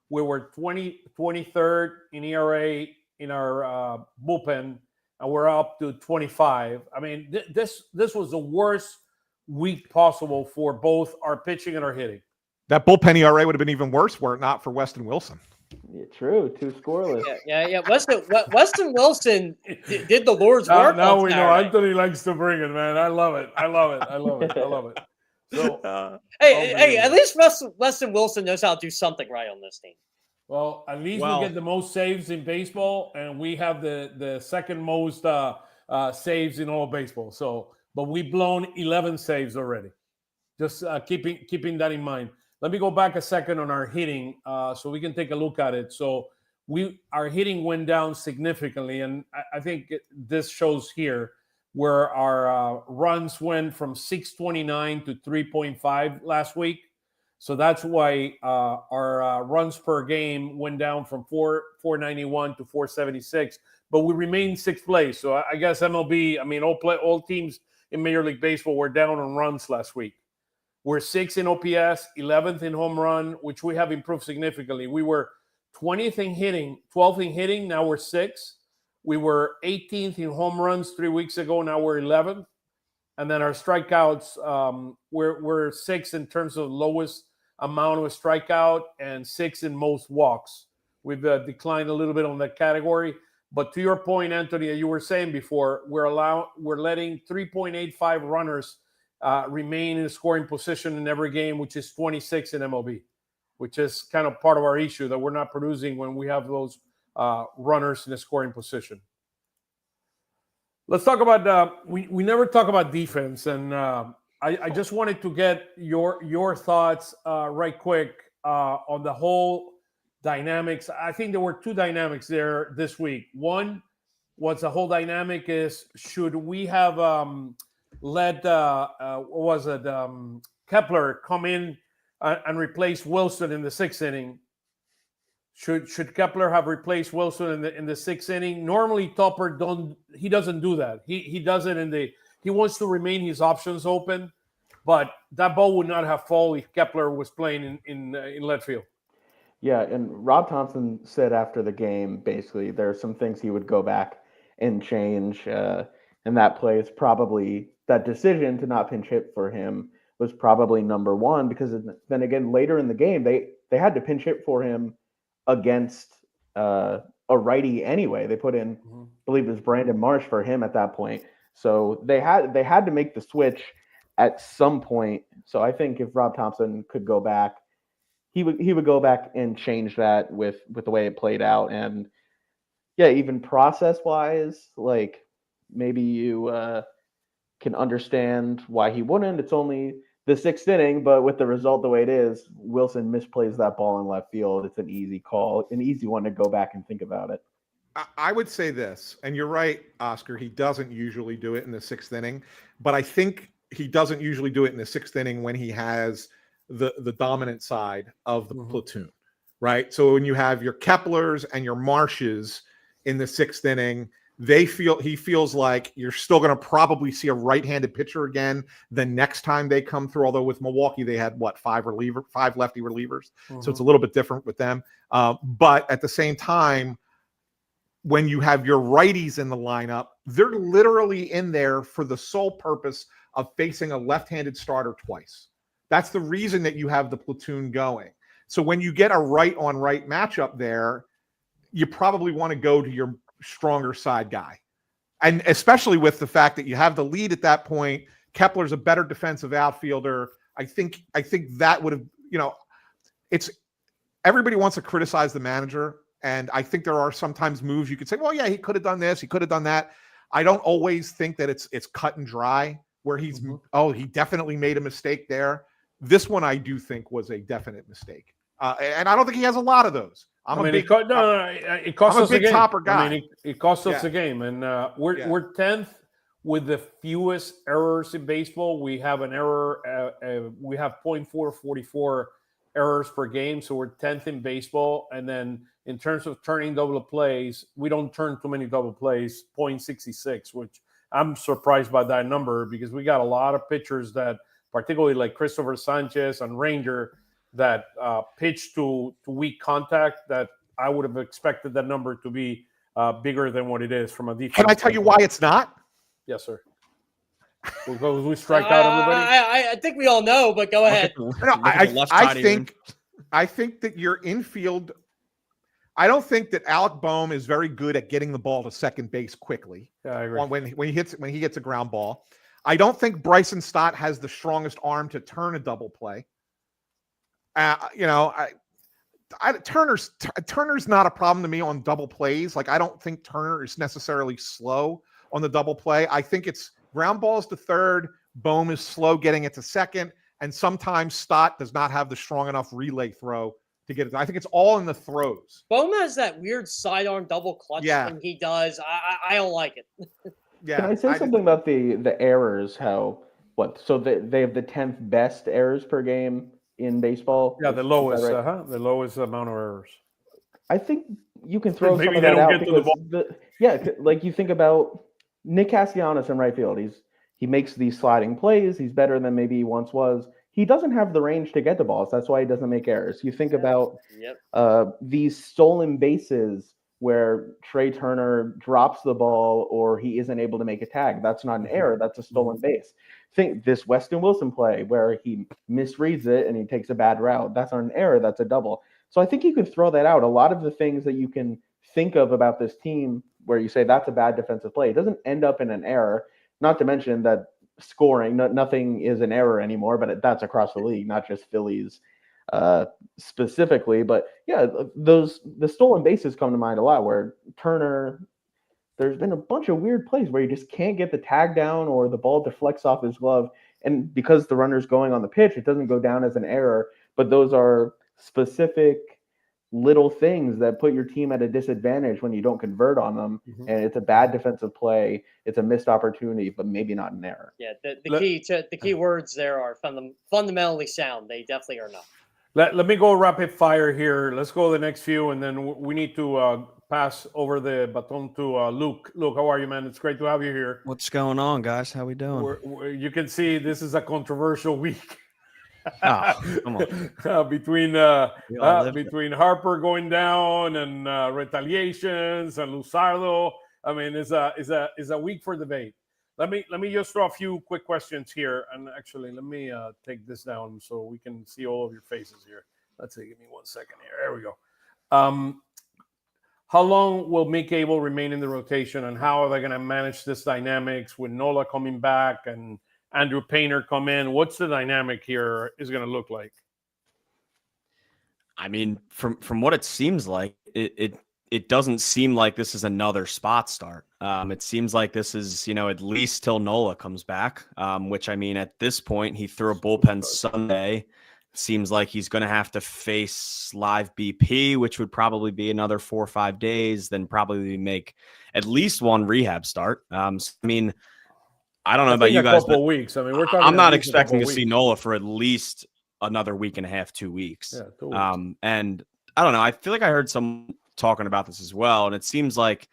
We were 23rd in ERA in our bullpen, and we're up to 25. I mean, this was the worst week possible for both our pitching and our hitting. That bullpen ERA would have been even worse were it not for Weston Wilson. Yeah, true. 2 scoreless. Yeah. Weston Wilson did the Lord's work. Now we know Anthony likes to bring it, man. I love it. So, hey, at least Weston Wilson knows how to do something right on this team. Well, at least we get the most saves in baseball, and we have the second most saves in all baseball. So, but we've blown 11 saves already. Just keeping that in mind. Let me go back a second on our hitting, so we can take a look at it. So, our hitting went down significantly, and I think this shows here where our runs went from 629 to 3.5 last week. So that's why our runs per game went down from 491 to 476. But we remained 6th place. So I guess MLB, all teams in Major League Baseball were down on runs last week. We're 6th in OPS, 11th in home run, which we have improved significantly. We were 20th in hitting, 12th in hitting. Now we're 6th. We were 18th in home runs 3 weeks ago. Now we're 11th. And then our strikeouts, we're 6th in terms of lowest amount of strikeout and 6th in most walks. We've declined a little bit on that category. But to your point, Anthony, you were saying before, we're letting 3.85 runners remain in scoring position in every game, which is 26 in MLB, which is kind of part of our issue that we're not producing when we have those runners in a scoring position. Let's talk about we never talk about defense, and I just wanted to get your thoughts right quick on the whole dynamics. I think there were 2 dynamics there this week. One was the whole dynamic is, should we have let Kepler come in and replace Wilson in the 6th inning? Should Kepler have replaced Wilson in the 6th inning? Normally, Topper doesn't do that. He does it he wants to remain his options open, but that ball would not have fallen if Kepler was playing in left field. Yeah, and Rob Thompson said after the game, basically, there are some things he would go back and change, and that play is probably, that decision to not pinch hit for him was probably number 1, because then again, later in the game, they had to pinch hit for him against a righty anyway. They put in, I believe it was Brandon Marsh for him at that point. So they had to make the switch at some point. So I think if Rob Thompson could go back, he would go back and change that with the way it played out. And yeah, even process wise, maybe you can understand why he wouldn't. It's only the 6th inning, but with the result the way it is, Wilson misplays that ball in left field. It's an easy call, an easy one to go back and think about it. I would say this, and you're right, Oscar. He doesn't usually do it in the 6th inning, but I think he doesn't usually do it in the 6th inning when he has the dominant side of the platoon, right? So when you have your Keplers and your Marshes in the 6th inning, he feels like you're still going to probably see a right-handed pitcher again the next time they come through. Although with Milwaukee, they had 5 lefty relievers, so it's a little bit different with them. But at the same time, when you have your righties in the lineup, they're literally in there for the sole purpose of facing a left-handed starter twice. That's the reason that you have the platoon going. So when you get a right-on-right matchup there, you probably want to go to your stronger side guy. And especially with the fact that you have the lead at that point, Kepler's a better defensive outfielder. I think that would have, it's everybody wants to criticize the manager. And I think there are sometimes moves you could say, well, yeah, he could have done this, he could have done that. I don't always think that it's cut and dry where he's, he definitely made a mistake there. This one I do think was a definite mistake. And I don't think he has a lot of those. It cost us a game. Topper guy. I mean, it cost us a game. And we're 10th with the fewest errors in baseball. We have an error. We have 0.444 errors per game. So we're 10th in baseball. And then in terms of turning double plays, we don't turn too many double plays, 0.66, which I'm surprised by that number because we got a lot of pitchers that, particularly like Christopher Sanchez and Ranger, that pitch to weak contact, that I would have expected that number to be bigger than what it is from a defense. Can I tell you why it's not? Yes, sir. We strike out everybody. I think we all know, but go ahead. I think that your infield. I don't think that Alec Boehm is very good at getting the ball to second base quickly. Yeah, I agree. When he gets a ground ball. I don't think Bryson Stott has the strongest arm to turn a double play. Turner's not a problem to me on double plays. Like, I don't think Turner is necessarily slow on the double play. I think it's ground balls to third. Boehm is slow getting it to second. And sometimes Stott does not have the strong enough relay throw to get it. I think it's all in the throws. Boehm has that weird sidearm double clutch thing he does. I don't like it. Can I say something about the errors? So they have the 10th best errors per game in baseball. Yeah, the lowest, right? The lowest amount of errors. I think you can throw some of that out because like you think about Nick Castellanos in right field. He makes these sliding plays. He's better than maybe he once was. He doesn't have the range to get the balls. That's why he doesn't make errors. You think about these stolen bases where Trey Turner drops the ball or he isn't able to make a tag. That's not an error. That's a stolen base. Think this Weston Wilson play where he misreads it and he takes a bad route. That's not an error. That's a double. So I think you can throw that out. A lot of the things that you can think of about this team where you say that's a bad defensive play, it doesn't end up in an error. Not to mention that scoring, nothing is an error anymore, but that's across the league, not just Phillies specifically. But yeah, the stolen bases come to mind a lot where Turner, there's been a bunch of weird plays where you just can't get the tag down or the ball deflects off his glove. And because the runner's going on the pitch, it doesn't go down as an error, but those are specific little things that put your team at a disadvantage when you don't convert on them. And it's a bad defensive play. It's a missed opportunity, but maybe not an error. Yeah. The key words there are fundamentally sound. They definitely are not. Let me go rapid fire here. Let's go to the next few, and then we need to pass over the baton to Luke. Luke, how are you, man? It's great to have you here. What's going on, guys? How we doing? You can see this is a controversial week. Come on. Between Harper going down and retaliations and Luzardo. I mean, it's a week for debate. Let me just throw a few quick questions here, and actually let me take this down so we can see all of your faces here. Let's see, give me 1 second here. There we go. How long will Mick Abel remain in the rotation, and how are they going to manage this dynamics with Nola coming back and Andrew Painter come in? What's the dynamic here is going to look like? I mean, from what it seems like, it doesn't seem like this is another spot start. It seems like this is, at least till Nola comes back, which, I mean, at this point, he threw a bullpen Sunday, seems like he's going to have to face live BP, which would probably be another 4 or 5 days, then probably make at least one rehab start. I mean, I don't know about you guys, couple but weeks. I mean, we're talking. I'm not at least a expecting to couple see weeks. Nola for at least another week and a half, 2 weeks. Yeah, 2 weeks. And I don't know. I feel like I heard some talking about this as well, and it seems like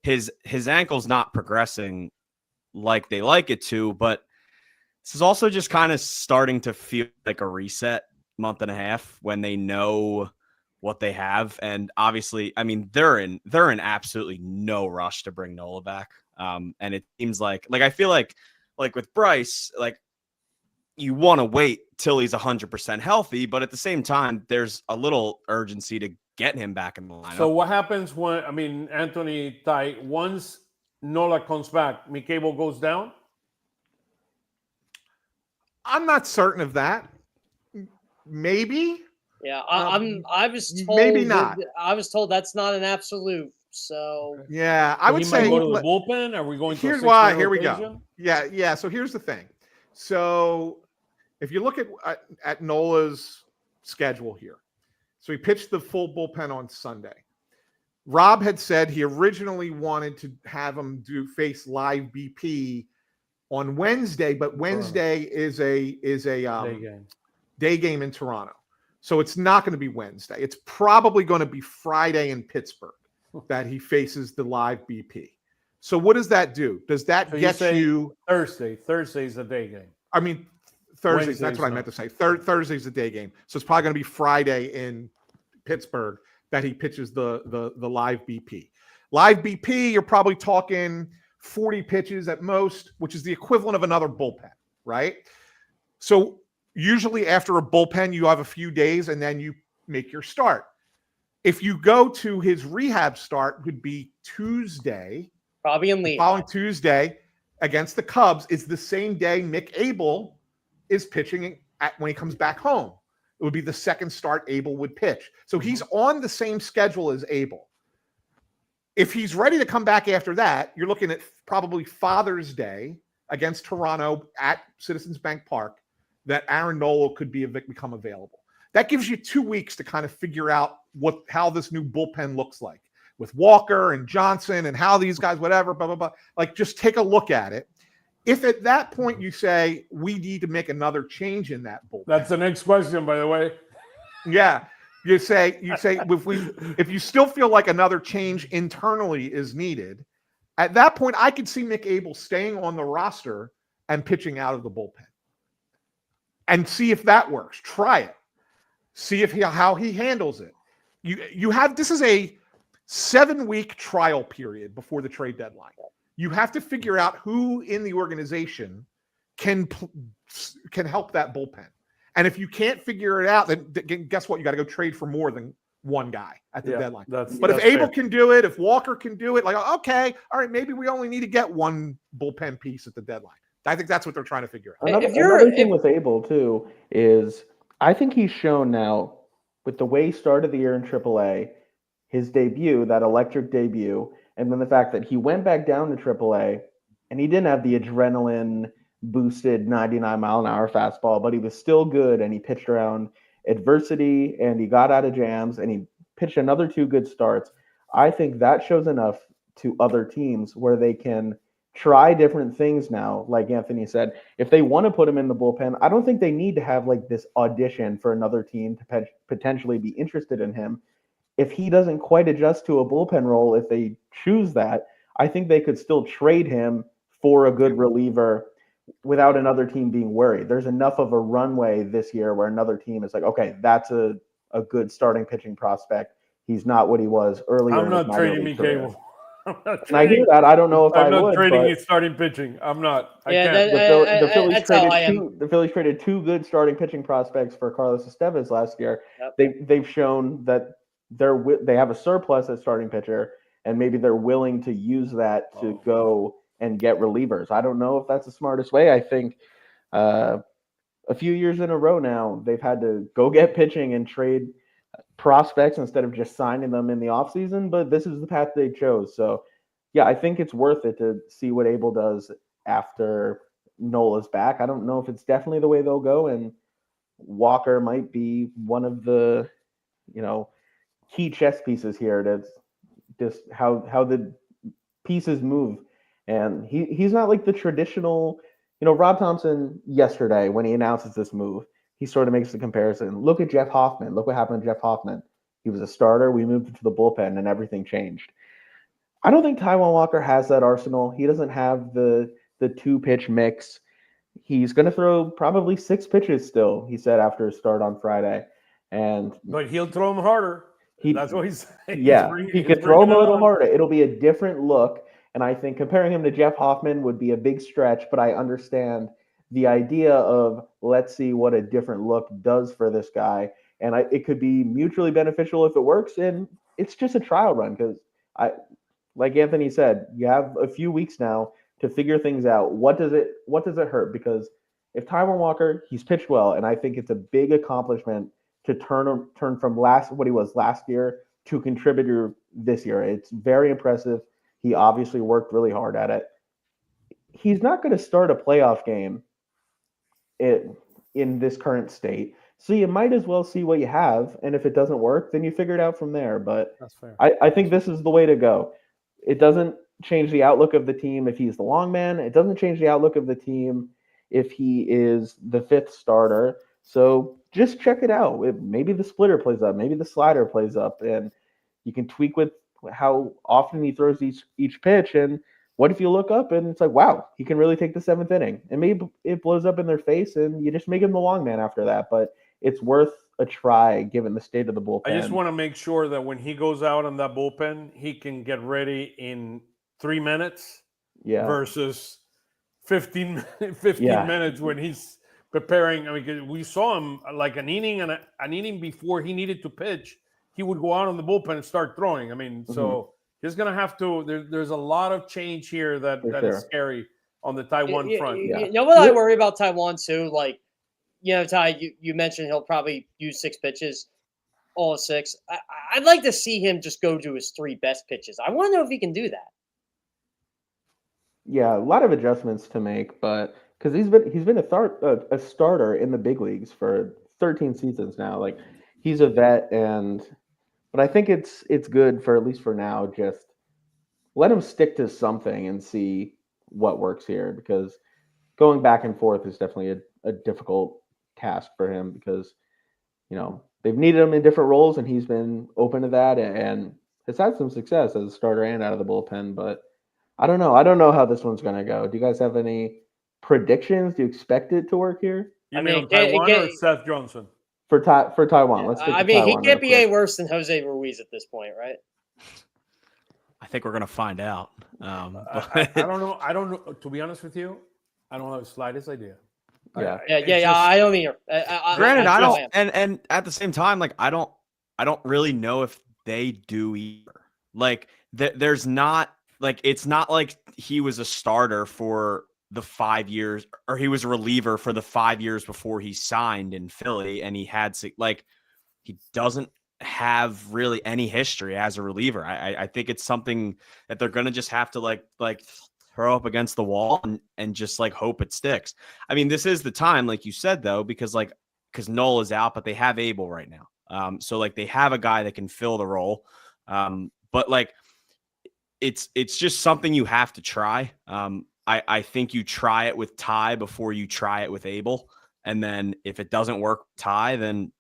his ankle's not progressing like they like it to, but this is also just kind of starting to feel like a reset month and a half when they know what they have. And obviously, I mean, they're in absolutely no rush to bring Nola back. And it seems like I feel like with Bryce, like you want to wait till he's 100% healthy, but at the same time, there's a little urgency to get him back in the lineup. So what happens when, I mean, Anthony, Ty, once Nola comes back, McCable goes down? I'm not certain of that. Maybe. Yeah, I was told maybe not. I was told that's not an absolute. So yeah, I would he say might go to the bullpen. Are we going? Here's to why. Here we go. Yeah. So here's the thing. So if you look at Nola's schedule here, so he pitched the full bullpen on Sunday. Rob had said he originally wanted to have him face live BP on Wednesday, but Wednesday is a day game in Toronto. So it's not going to be Wednesday. It's probably going to be Friday in Pittsburgh that he faces the live BP. So what does that do? Does that get you Thursday? Thursday's a day game. I mean, Thursdays. That's what I meant to say. Thursday's the day game. So it's probably going to be Friday in Pittsburgh that he pitches the live BP. Live BP, you're probably talking 40 pitches at most, which is the equivalent of another bullpen, right? So usually after a bullpen, you have a few days and then you make your start. If you go to his rehab start, would be Tuesday. probably in lead. Following Tuesday against the Cubs is the same day Mick Abel is pitching when he comes back home. It would be the second start Abel would pitch. So he's on the same schedule as Abel. If he's ready to come back after that, you're looking at probably Father's Day against Toronto at Citizens Bank Park that Aaron Nola could become available. That gives you 2 weeks to kind of figure out how this new bullpen looks like with Walker and Johnson and how these guys, whatever, blah, blah, blah. Like, just take a look at it. If at that point you say, we need to make another change in that bullpen. That's the next question, by the way. Yeah. You say if you still feel like another change internally is needed, at that point, I could see Mick Abel staying on the roster and pitching out of the bullpen. And see if that works. Try it. See how he handles it. This is a 7-week trial period before the trade deadline. You have to figure out who in the organization can help that bullpen. And if you can't figure it out, then guess what? You got to go trade for more than one guy at the deadline. But if Abel can do it, if Walker can do it, like, okay, all right, maybe we only need to get one bullpen piece at the deadline. I think that's what they're trying to figure out. Another thing with Abel, too, is I think he's shown now, with the way he started the year in AAA, his debut, that electric debut, and then the fact that he went back down to AAA and he didn't have the adrenaline boosted 99-mile-an-hour fastball, but he was still good and he pitched around adversity and he got out of jams and he pitched another 2 good starts. I think that shows enough to other teams where they can try different things now. Like Anthony said, if they want to put him in the bullpen, I don't think they need to have like this audition for another team to potentially be interested in him. If he doesn't quite adjust to a bullpen role, if they choose that, I think they could still trade him for a good reliever without another team being worried. There's enough of a runway this year where another team is like, okay, that's a good starting pitching prospect. He's not what he was earlier. I'm not trading McCable. And I hear that. I don't know if I would. I'm not trading his starting pitching. I'm not. I can't. The Phillies traded 2 good starting pitching prospects for Carlos Estevez last year. Yep. They've shown that they have a surplus at starting pitcher, and maybe they're willing to use that to go and get relievers. I don't know if that's the smartest way. I think a few years in a row now, they've had to go get pitching and trade prospects instead of just signing them in the offseason, but this is the path they chose. So, yeah, I think it's worth it to see what Abel does after Nola's back. I don't know if it's definitely the way they'll go, and Walker might be one of the, key chess pieces here. That's just how the pieces move. And he's not like the traditional, Rob Thompson yesterday when he announces this move, he sort of makes the comparison. Look at Jeff Hoffman. Look what happened to Jeff Hoffman. He was a starter. We moved into the bullpen and everything changed. I don't think Taijuan Walker has that arsenal. He doesn't have the 2-pitch mix. He's going to throw probably 6 pitches still, he said after his start on Friday. But he'll throw them harder. That's what he's saying. Yeah, he could throw him a little harder. It'll be a different look. And I think comparing him to Jeff Hoffman would be a big stretch, but I understand the idea of let's see what a different look does for this guy. And it could be mutually beneficial if it works. And it's just a trial run because like Anthony said, you have a few weeks now to figure things out. What does it hurt? Because if Taijuan Walker, he's pitched well, and I think it's a big accomplishment to turn from what he was last year to contributor this year. It's very impressive. He obviously worked really hard at it. He's not going to start a playoff game in this current state. So you might as well see what you have. And if it doesn't work, then you figure it out from there. But that's fair. I think this is the way to go. It doesn't change the outlook of the team if he's the long man. It doesn't change the outlook of the team if he is the 5th starter. So just check it out. Maybe the splitter plays up. Maybe the slider plays up. And you can tweak with how often he throws each pitch. And what if you look up and it's like, wow, he can really take the 7th inning. And maybe it blows up in their face and you just make him the long man after that. But it's worth a try given the state of the bullpen. I just want to make sure that when he goes out on that bullpen, he can get ready in 3 minutes versus 15 minutes when he's preparing. I mean, we saw him like an inning before he needed to pitch. He would go out on the bullpen and start throwing. I mean, so he's going to have to. There's a lot of change here that is scary on the Taijuan front. You know what I worry about Taijuan too? Like, Ty, you mentioned he'll probably use 6 pitches, all 6. I'd like to see him just go to his 3 best pitches. I want to know if he can do that. Yeah, a lot of adjustments to make, but because he's been a starter in the big leagues for 13 seasons now. Like, he's a vet, but I think it's good for, at least for now, just let him stick to something and see what works here, because going back and forth is definitely a difficult task for him, because they've needed him in different roles and he's been open to that and has had some success as a starter and out of the bullpen. But I don't know how this one's going to go. Do you guys have any predictions? Do you expect it to work here? You mean Taijuan or Seth Johnson? For Taijuan, let's. I mean, he can't be any worse than Jose Ruiz at this point, right? I think we're gonna find out. I don't know. To be honest with you, I don't have the slightest idea. Yeah. I don't either. Granted, I don't, and at the same time, like I don't really know if they do either. Like, there's not like it's not like he was a starter for the 5 years, or he was a reliever for the 5 years before he signed in Philly, and he doesn't have really any history as a reliever. I think it's something that they're gonna just have to like throw up against the wall and just like hope it sticks. I mean, this is the time, like you said, though, because Noel is out, but they have Abel right now. So like they have a guy that can fill the role. But like it's just something you have to try. I think you try it with Ty before you try it with Abel. And then if it doesn't work with Ty, then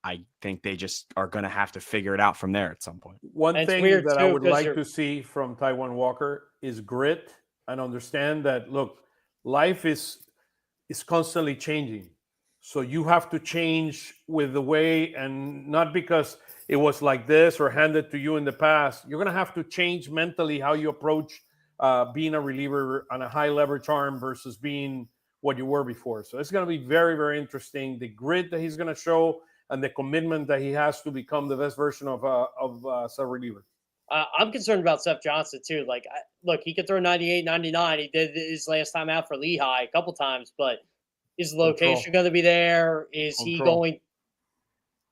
I think they just are going to have to figure it out from there at some point. One thing that I would like to see from Taijuan Walker is grit, and understand that, look, life is constantly changing. So you have to change with the way, and not because it was like this or handed to you in the past. You're going to have to change mentally how you approach being a reliever on a high leverage arm versus being what you were before. So it's going to be very, very interesting. The grit that he's going to show and the commitment that he has to become the best version of a reliever. I'm concerned about Seth Johnson too. Like, look, he could throw 98, 99. He did his last time out for Lehigh a couple times, but is the location going to be there? Is he going?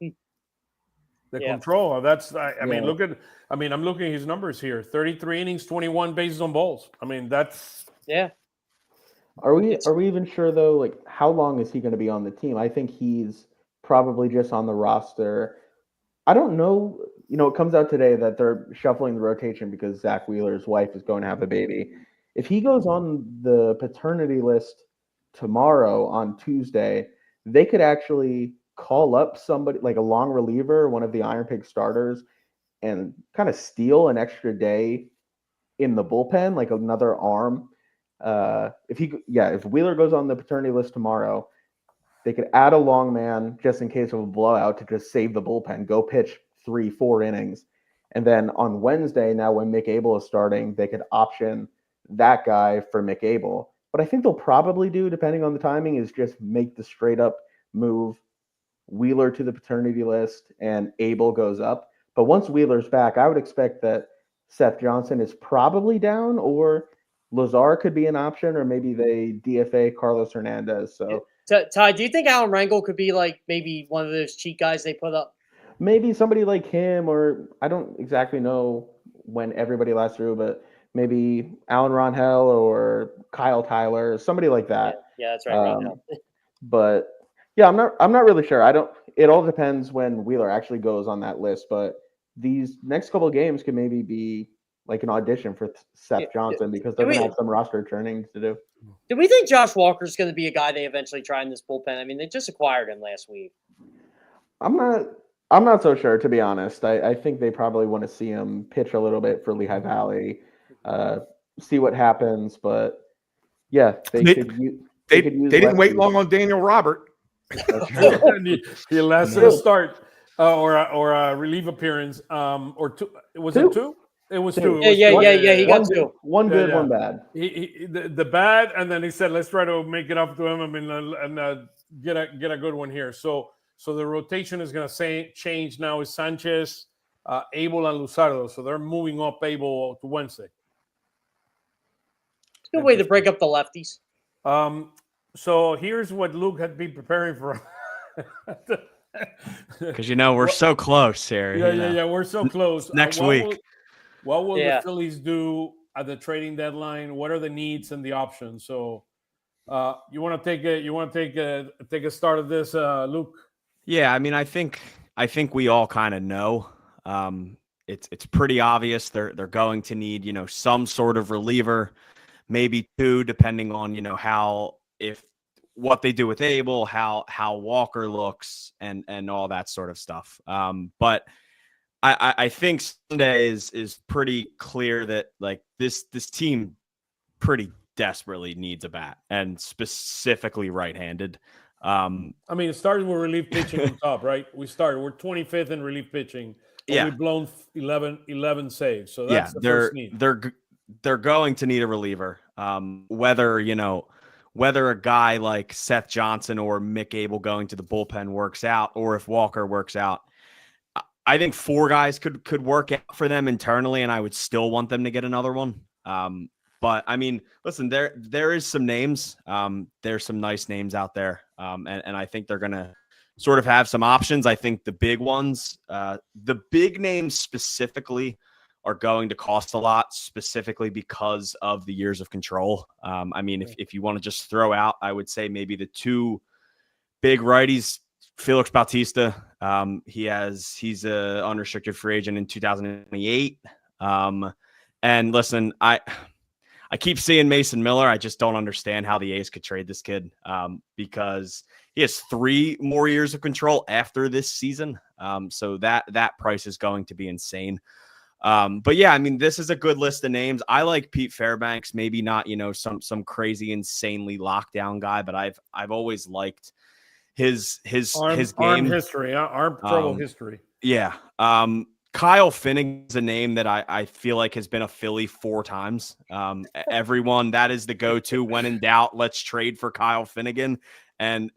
The control. That's. I mean, look at. I mean, I'm looking at his numbers here: 33 innings, 21 bases on balls. I mean, that's. Yeah. Are we even sure though? Like, how long is he going to be on the team? I think he's probably just on the roster. I don't know. It comes out today that they're shuffling the rotation because Zach Wheeler's wife is going to have a baby. If he goes on the paternity list tomorrow on Tuesday, they could actually call up somebody like a long reliever, one of the Iron Pig starters, and kind of steal an extra day in the bullpen, like another arm. If Wheeler goes on the paternity list tomorrow, they could add a long man just in case of a blowout to just save the bullpen, go pitch 3-4 innings. And then on Wednesday, now when Mick Abel is starting, they could option that guy for Mick Abel. What I think they'll probably do, depending on the timing, is just make the straight up move Wheeler to the paternity list and Abel goes up. But once Wheeler's back, I would expect that Seth Johnson is probably down, or Lazar could be an option, or maybe they DFA Carlos Hernandez. So, Ty, do you think Alan Rangel could be like maybe one of those cheat guys they put up? maybe somebody like him, or I don't exactly know when everybody last through, but maybe Alan Ronhell or Kyle Tyler, somebody like that. Yeah, that's right. But yeah, I'm not really sure. It all depends when Wheeler actually goes on that list, but these next couple of games could maybe be like an audition for Seth Johnson because they're going to have some roster turning to do. Do we think Josh Walker's going to be a guy they eventually try in this bullpen? I mean, they just acquired him last week. I'm not so sure, to be honest. I think they probably want to see him pitch a little bit for Lehigh Valley, see what happens. But yeah, they didn't wait long on Daniel Robert. He lasted a start or a relief appearance, or two. Was it two? It was two. Yeah. He got two. One good, one bad. The bad, and then he said, "Let's try to make it up to him. I mean, and get a good one here." So the rotation is going to change now. Is Sanchez, Abel, and Luzardo. So they're moving up Abel to Wednesday. Good way to break up the lefties. So here's what Luke had been preparing for. Because we're so close here. Yeah, we're so close. Next week. What will the Phillies do at the trading deadline? What are the needs and the options? So, you want to take a start of this, Luke? Yeah, I mean, I think we all kind of know. It's pretty obvious they're going to need some sort of reliever, maybe two, depending on what they do with Abel, how Walker looks, and all that sort of stuff. But I think Sunday is pretty clear that like this team pretty desperately needs a bat, and specifically right-handed. I mean, it started with relief pitching on top, right? We're 25th in relief pitching. We've blown 11 saves. So that's the first need. They're going to need a reliever. Whether a guy like Seth Johnson or Mick Abel going to the bullpen works out, or if Walker works out, I think four guys could work out for them internally, and I would still want them to get another one. But I mean, listen, there is some names. There's some nice names out there, and I think they're gonna sort of have some options. I think the big ones, the big names specifically, are going to cost a lot, specifically because of the years of control. I mean, if you want to just throw out, I would say maybe the two big righties, Felix Bautista. He's a unrestricted free agent in 2028. And listen, I keep seeing Mason Miller. I just don't understand how the A's could trade this kid, because he has 3 more years of control after this season. So that price is going to be insane. But yeah, I mean, this is a good list of names. I like Pete Fairbanks, maybe not, some crazy, insanely lockdown guy, but I've always liked his game. Arm history, arm trouble history. Yeah. Kyle Finnegan's a name that I feel like has been a Philly 4 times. Everyone, that is the go-to when in doubt, let's trade for Kyle Finnegan, and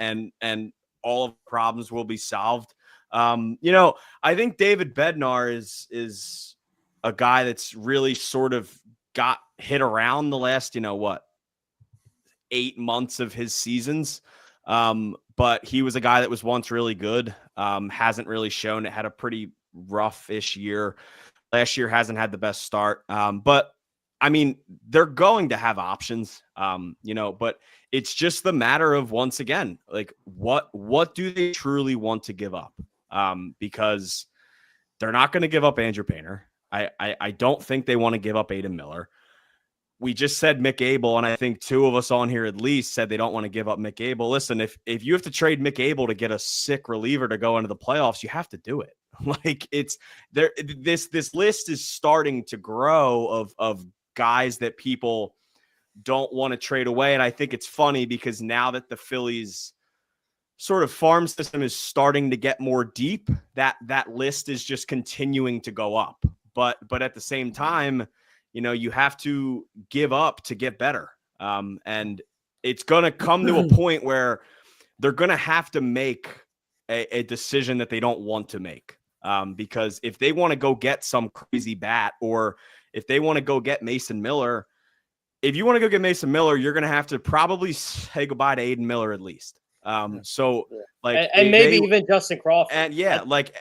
all of the problems will be solved. I think David Bednar is a guy that's really sort of got hit around the last, 8 months of his seasons. But he was a guy that was once really good. Hasn't really shown it, had a pretty rough-ish year. Last year hasn't had the best start. But I mean, they're going to have options, but it's just the matter of, once again, like what do they truly want to give up? Because they're not going to give up Andrew Painter. I don't think they want to give up Aiden Miller. We just said Mick Abel, and I think two of us on here at least said they don't want to give up Mick Abel. Listen, if you have to trade Mick Abel to get a sick reliever to go into the playoffs, you have to do it. Like, it's there. This list is starting to grow of guys that people don't want to trade away. And I think it's funny because now that the Phillies sort of farm system is starting to get more deep, that list is just continuing to go up. But at the same time, you have to give up to get better. And it's going to come to a point where they're going to have to make a decision that they don't want to make. Because if they want to go get some crazy bat, or if they want to go get Mason Miller, if you want to go get Mason Miller, you're going to have to probably say goodbye to Aiden Miller at least. So like, and maybe even Justin Crawford. And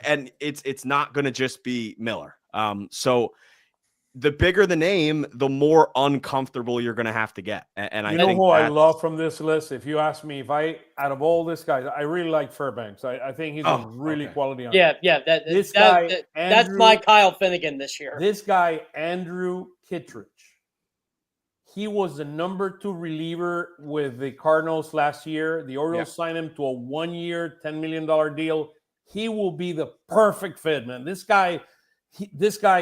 and it's not going to just be Miller. So the bigger the name, the more uncomfortable you're going to have to get. And I think who I love from this list, if you ask me, out of all these guys, I really like Fairbanks. I think he's a really quality on. Yeah. That's my Kyle Finnegan this year. This guy, Andrew Kittredge, he was the number 2 reliever with the Cardinals last year. The Orioles signed him to a 1-year, $10 million deal. He will be the perfect fit, man. This guy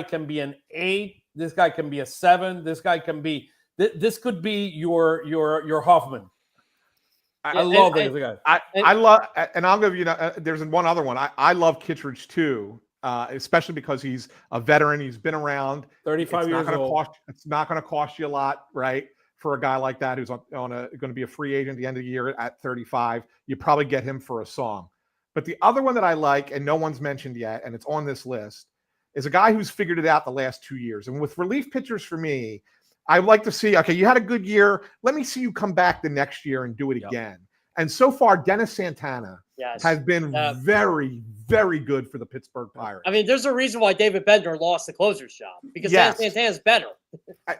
can be an 8. This guy can be a 7. This guy can be. This could be your Hoffman. I love this guy. I love, and I'll give you. There's one other one. I love Kittredge too, especially because he's a veteran. He's been around. 35 years old. It's not going to cost you a lot, right? For a guy like that who's going to be a free agent at the end of the year at 35, you probably get him for a song. But the other one that I like, and no one's mentioned yet, and it's on this list, is a guy who's figured it out the last 2 years. And with relief pitchers, for me, I like to see, okay, you had a good year. Let me see you come back the next year and do it again. And so far, Dennis Santana has been very, very good for the Pittsburgh Pirates. I mean, there's a reason why David Bender lost the closer's job, because Santana's better.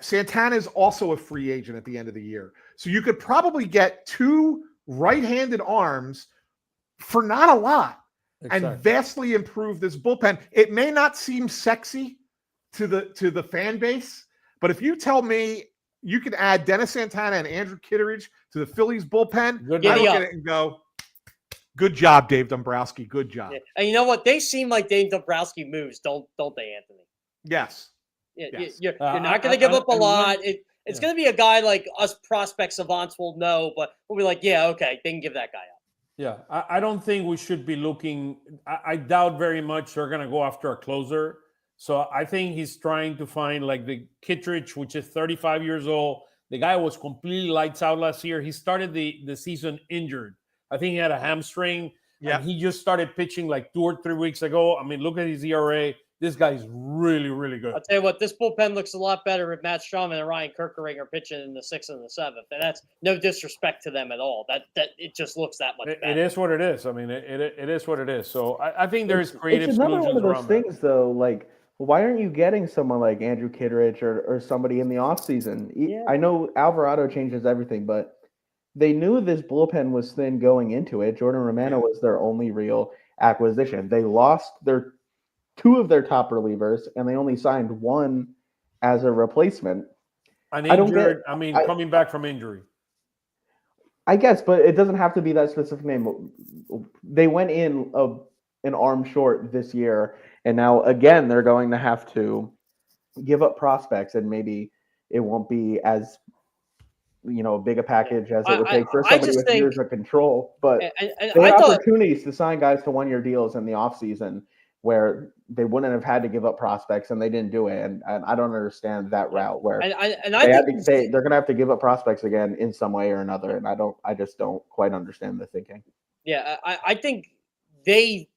Santana is also a free agent at the end of the year. So you could probably get 2 right-handed arms for not a lot. Exactly. And vastly improve this bullpen. It may not seem sexy to the fan base, but if you tell me you can add Dennis Santana and Andrew Kittredge to the Phillies bullpen, I look at it and go, good job, Dave Dombrowski. Good job. Yeah. And you know what? They seem like Dave Dombrowski moves, don't they, Anthony? Yes. Yes. You're not going to give up a lot. It's going to be a guy like us prospect savants will know, but we'll be like, yeah, okay, they can give that guy up. Yeah, I don't think we should be looking. I doubt very much they're going to go after a closer. So I think he's trying to find like the Kittredge, which is 35 years old. The guy was completely lights out last year. He started the season injured. I think he had a hamstring. Yeah. And he just started pitching like 2 or 3 weeks ago. I mean, look at his ERA. This guy's really, really good. I'll tell you what, this bullpen looks a lot better with Matt Strawman and Ryan Kerkering are pitching in the 6th and the 7th. And that's no disrespect to them at all. That it just looks that much better. It is what it is. I mean, it is what it is. So I think there is creative solutions around that. It's another one of those things, though, like, why aren't you getting someone like Andrew Kittredge or somebody in the offseason? Yeah. I know Alvarado changes everything, but they knew this bullpen was thin going into it. Jordan Romano was their only real acquisition. They lost 2 of their top relievers, and they only signed 1 as a replacement. Coming back from injury. I guess, but it doesn't have to be that specific name. They went in an arm short this year, and now, again, they're going to have to give up prospects, and maybe it won't be as big a package as it would take for somebody with years of control. But there are opportunities to sign guys to 1-year deals in the offseason where they wouldn't have had to give up prospects, and they didn't do it. And I don't understand that route where they're going to have to give up prospects again in some way or another. And I just don't quite understand the thinking. Yeah. I think they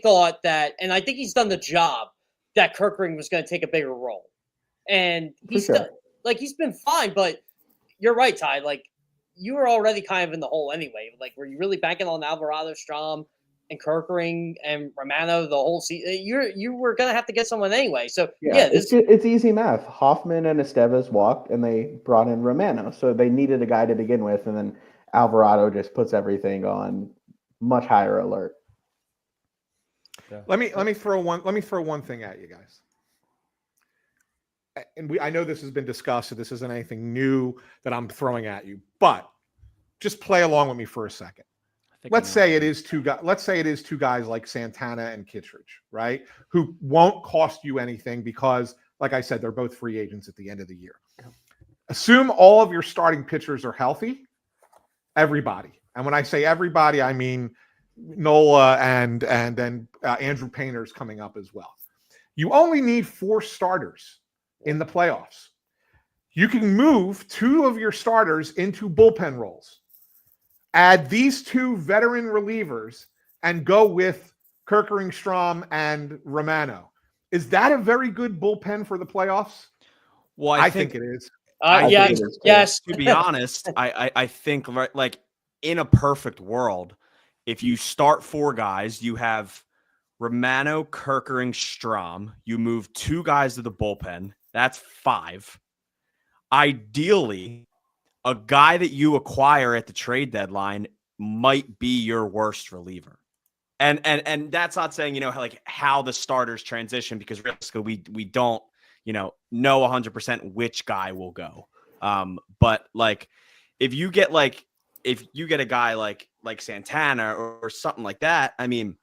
thought that, and I think he's done the job, that Kerkering was going to take a bigger role. And he's been fine, but you're right, Ty. Like, you were already kind of in the hole anyway. Like, were you really banking on Alvarado, Strom? and Kerkering and Romano the whole season. You were gonna have to get someone anyway. So it's easy math. Hoffman and Estevez walked, and they brought in Romano, so they needed a guy to begin with, and then Alvarado just puts everything on much higher alert. Yeah. Let me throw one thing at you guys. And I know this has been discussed, so this isn't anything new that I'm throwing at you, but just play along with me for a second. Let's say it is two guys like Santana and Kittredge, right? Who won't cost you anything because, like I said, they're both free agents at the end of the year. Assume all of your starting pitchers are healthy. Everybody. And when I say everybody, I mean Nola and then Andrew Painter's coming up as well. You only need 4 starters in the playoffs. You can move 2 of your starters into bullpen roles. Add these 2 veteran relievers and go with Kerkering, Strom, and Romano. Is that a very good bullpen for the playoffs? Well, I think it is. Yes. To be honest, I think like in a perfect world, if you start 4 guys, you have Romano, Kerkering, Strom. You move 2 guys to the bullpen. That's 5. Ideally, a guy that you acquire at the trade deadline might be your worst reliever. And that's not saying, like how the starters transition, because realistically we don't, know 100% which guy will go. But like if you get a guy like Santana or something like that, I mean,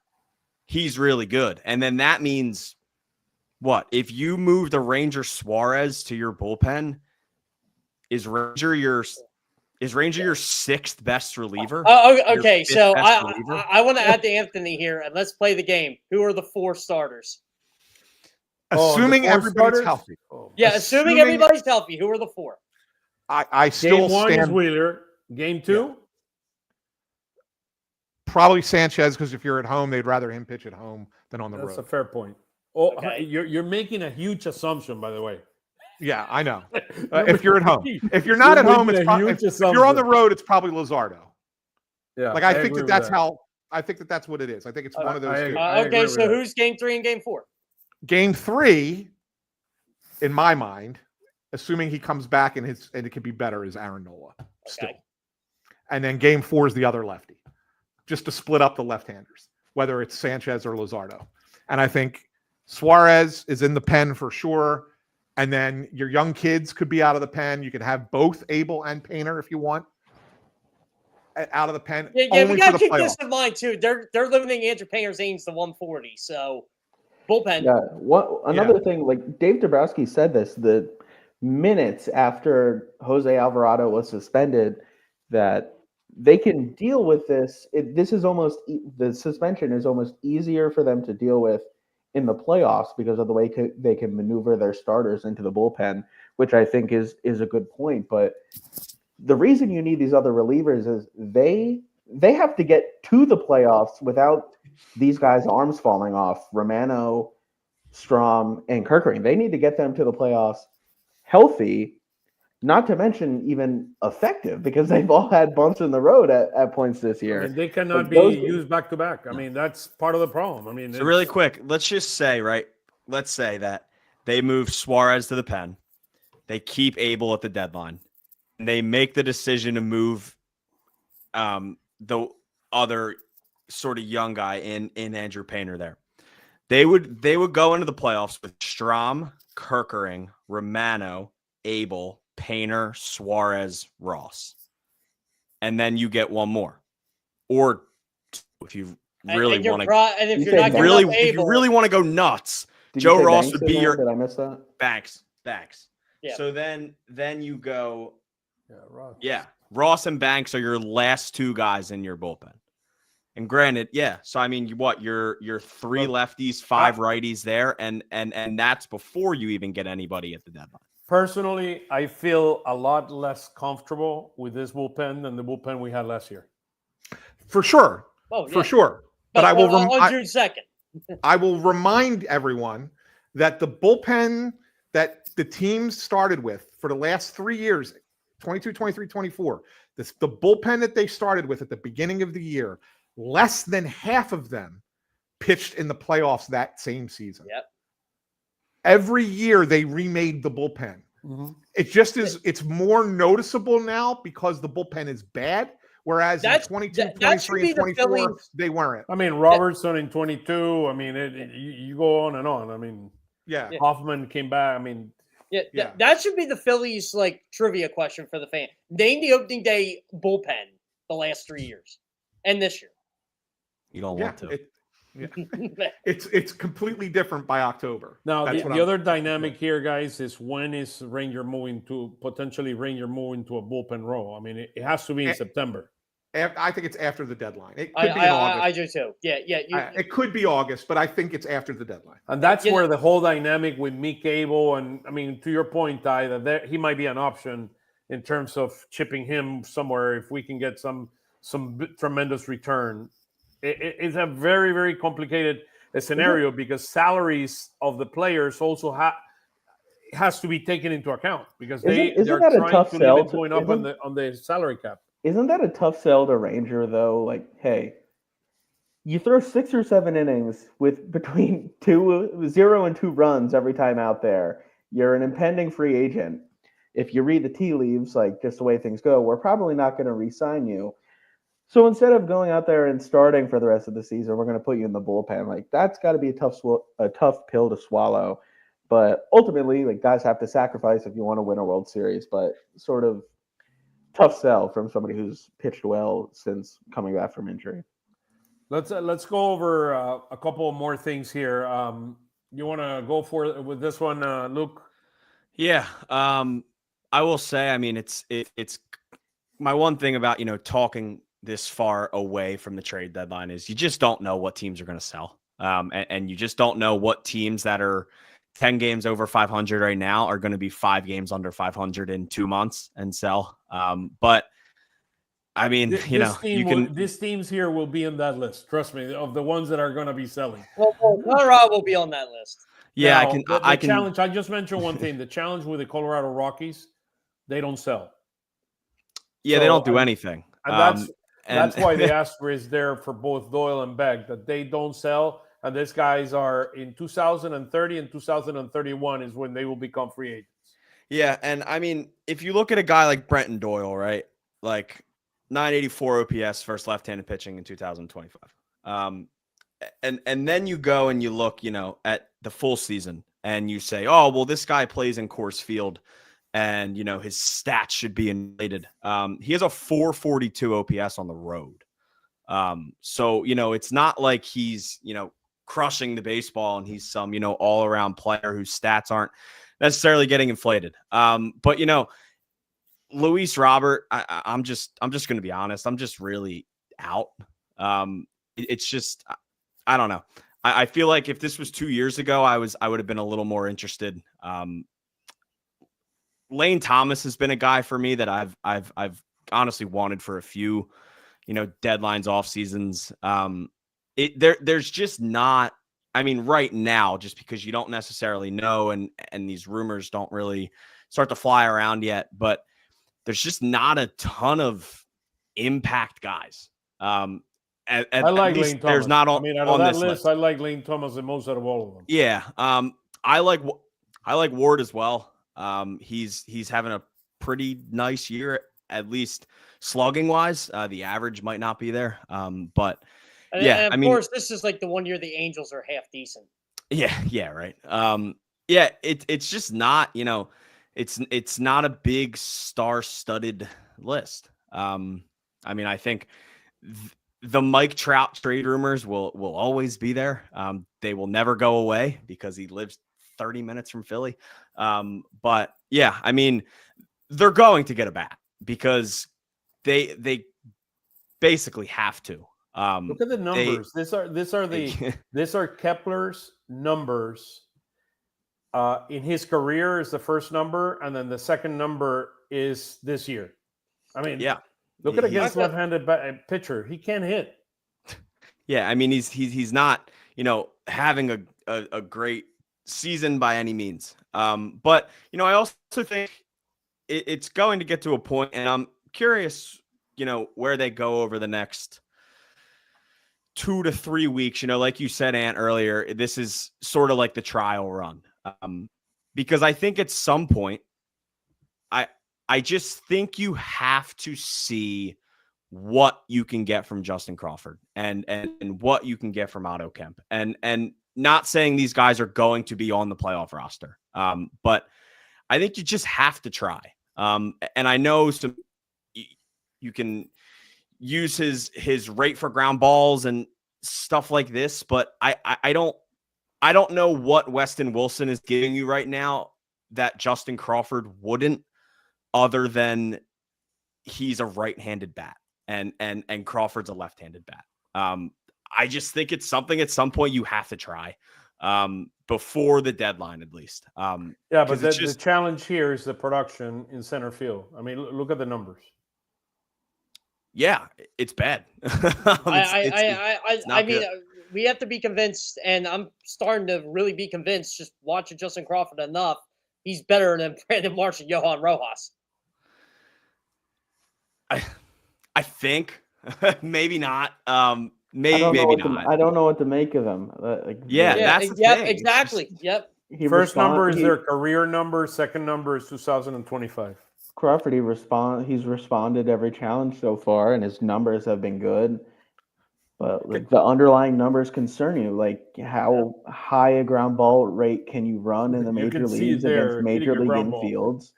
he's really good. And then that means what? If you move the Ranger Suarez to your bullpen, is Ranger your 6th best reliever? Okay. So I want to add to Anthony here, and let's play the game. Who are the 4 starters? Assuming everybody's healthy. Yeah, assuming everybody's healthy. Who are the 4? I still Game 1 stand is Wheeler. Game 2? Probably Sanchez, because if you're at home, they'd rather him pitch at home than on the road. That's a fair point. Oh, Okay. You're making a huge assumption, by the way. Yeah, I know. If you're at home, if you're not at home, if you're on the road, it's probably Luzardo. Yeah, like I think that's what it is. I think it's one of those. Okay, so who's game 3 and game 4? Game 3, in my mind, assuming he comes back and it could be better, is Aaron Nola still. And then game 4 is the other lefty, just to split up the left-handers, whether it's Sanchez or Luzardo. And I think Suarez is in the pen for sure. And then your young kids could be out of the pen. You could have both Abel and Painter if you want out of the pen. Yeah, we got to keep this in mind too. They're limiting Andrew Painter's innings to 140. So bullpen. Yeah. Another thing, like Dave Dabrowski said this, the minutes after Jose Alvarado was suspended, that they can deal with this. The suspension is almost easier for them to deal with in the playoffs because of the way they can maneuver their starters into the bullpen, which I think is a good point. But the reason you need these other relievers is they have to get to the playoffs without these guys' arms falling off. Romano, Strom, and Kerkering. They need to get them to the playoffs healthy, not to mention even effective, because they've all had bumps in the road at points this year. I mean, they cannot be used back to back. I mean, that's part of the problem. I mean, so really quick, let's say that they move Suarez to the pen. They keep Abel at the deadline. And they make the decision to move the other sort of young guy in Andrew Painter there. They would go into the playoffs with Strom, Kerkering, Romano, Abel, Painter, Suarez, Ross. And then you get one more. Or if you really want to if you really want to go nuts, Joe Ross would be your Did I miss that? Banks. Yeah. So then you go Ross and Banks are your last 2 guys in your bullpen. And granted, so I mean, your 3 lefties, 5 righties there, and that's before you even get anybody at the deadline. Personally, I feel a lot less comfortable with this bullpen than the bullpen we had last year. For sure. For sure. But I will on June 2nd. I will remind everyone that the bullpen that the teams started with for the last 3 years, 22, 23, 24, the bullpen that they started with at the beginning of the year less than half of them pitched in the playoffs that same season. Yep. Every year they remade the bullpen. Mm-hmm. It just is, it's more noticeable now because the bullpen is bad. Whereas in 22, 23, and 24, they weren't. I mean, Robertson in 22. I mean, you go on and on. I mean, yeah. Hoffman came back. I mean, that should be the Phillies like trivia question for the fan. Name the opening day bullpen the last 3 years and this year. You don't want to. It's completely different by October. Now, the other dynamic here, guys, is when is Ranger moving to a bullpen role? I mean, it has to be in September. I think it's after the deadline. It could be in August. I do too. Yeah. It could be August, but I think it's after the deadline. And that's where the whole dynamic with Mick Abel and, I mean, to your point, Ty, that he might be an option in terms of chipping him somewhere if we can get some tremendous return. It's a very, very complicated scenario because salaries of the players also has to be taken into account because they're trying to limit going up on the salary cap. Isn't that a tough sell to Ranger though? Like, hey, you throw 6 or 7 innings with between 0 and 2 runs every time out there. You're an impending free agent. If you read the tea leaves, like just the way things go, we're probably not going to re-sign you. So instead of going out there and starting for the rest of the season, we're going to put you in the bullpen. Like that's got to be a tough pill to swallow. But ultimately, like guys have to sacrifice if you want to win a World Series. But sort of tough sell from somebody who's pitched well since coming back from injury. Let's go over a couple more things here. You want to go for it with this one, Luke? Yeah, I will say. I mean, it's my one thing about talking this far away from the trade deadline is you just don't know what teams are going to sell. And you just don't know what teams that are 10 games over 500 right now are going to be 5 games under 500 in 2 months and sell. But I mean, these teams here will be in that list. Trust me, of the ones that are going to be selling. Well, Colorado will be on that list. Yeah, now, I can challenge. I just mentioned one thing. The challenge with the Colorado Rockies, they don't sell. Yeah, they don't do anything. And that's why the asterisk is there for both Doyle and Beck, that they don't sell. And these guys are in 2030 and 2031 is when they will become free agents. Yeah, and I mean, if you look at a guy like Brenton Doyle, right? Like 984 OPS, first left-handed pitching in 2025. And then you go and you look, at the full season and you say, oh, well, this guy plays in Coors Field and, his stats should be inflated. He has a 442 OPS on the road. So, it's not like he's, crushing the baseball and he's some, all-around player whose stats aren't necessarily getting inflated. But, Luis Robert, I'm just going to be honest. I'm just really out. It's just, I don't know. I feel like if this was 2 years ago, I would have been a little more interested. Lane Thomas has been a guy for me that I've honestly wanted for a few, deadlines, off seasons. There's just not, I mean, right now, just because you don't necessarily know and these rumors don't really start to fly around yet, but there's just not a ton of impact guys. I like Lane Thomas. There's not on, out of on that this list. I like Lane Thomas the most out of all of them. Yeah. I like Ward as well. He's having a pretty nice year, at least slugging wise. The average might not be there. But yeah, and of course, this is like the 1 year the Angels are half decent. Yeah, right. Yeah, it's just not, it's not a big star-studded list. I mean, I think the Mike Trout trade rumors will always be there. They will never go away because he lives 30 minutes from Philly. But yeah, I mean, they're going to get a bat because they basically have to. Look at the numbers. These are Kepler's numbers. In his career is the first number, and then the second number is this year. I mean, yeah. Look at against left-handed pitcher. He can't hit. Yeah, I mean, he's not, having a great season by any means. But I also think it's going to get to a point, and I'm curious, where they go over the next 2 to 3 weeks, like you said, Ant, earlier, this is sort of like the trial run. Because I think at some point, I just think you have to see what you can get from Justin Crawford and what you can get from Otto Kemp. And not saying these guys are going to be on the playoff roster. But I think you just have to try. And I know you can use his rate for ground balls and stuff like this, but I don't know what Weston Wilson is giving you right now that Justin Crawford wouldn't, other than he's a right-handed bat and Crawford's a left-handed bat. I just think it's something at some point you have to try before the deadline, at least. But the challenge here is the production in center field. I mean, look at the numbers. Yeah, it's bad. I mean, we have to be convinced, and I'm starting to really be convinced just watching Justin Crawford enough. He's better than Brandon Marsh and Johan Rojas. I think maybe not. Maybe not. I don't know what to make of them. That's the thing. Exactly. Yep. First number is their career number. Second number is 2025. Crawford, he's responded every challenge so far, and his numbers have been good. But the underlying numbers concern you, like how high a ground ball rate can you run in the major leagues against major league infields?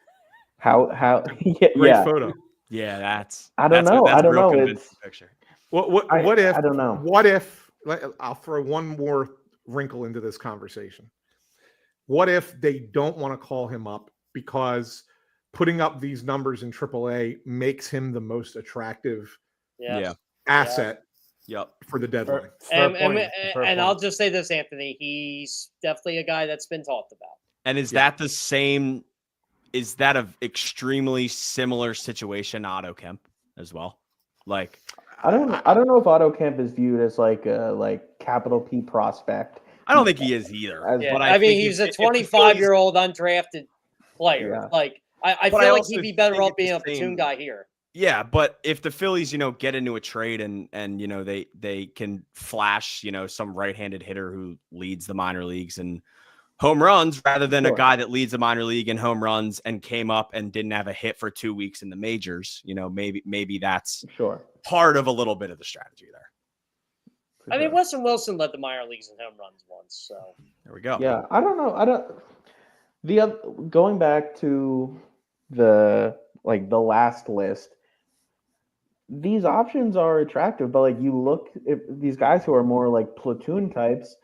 Great photo. Yeah, I don't know. It's picture. What if? I don't know. What if? I'll throw one more wrinkle into this conversation. What if they don't want to call him up because putting up these numbers in AAA makes him the most attractive asset for the deadline? And I'll just say this, Anthony. He's definitely a guy that's been talked about. And is that the same? Is that an extremely similar situation, Otto Kemp, as well? Like, I don't know if Otto Kemp is viewed as like a capital P prospect. I don't think he is either. But I mean, he's a 25-year-old undrafted player. Yeah. Like, I feel like he'd be better off being a platoon guy here. Yeah, but if the Phillies, get into a trade and they can flash, some right-handed hitter who leads the minor leagues and home runs rather than a guy that leads the minor league in home runs and came up and didn't have a hit for 2 weeks in the majors, maybe that's part of a little bit of the strategy there. I mean, Weston Wilson led the minor leagues in home runs once, so there we go. Yeah, I don't know. Going back to the last list, these options are attractive, but you look at these guys who are more like platoon types.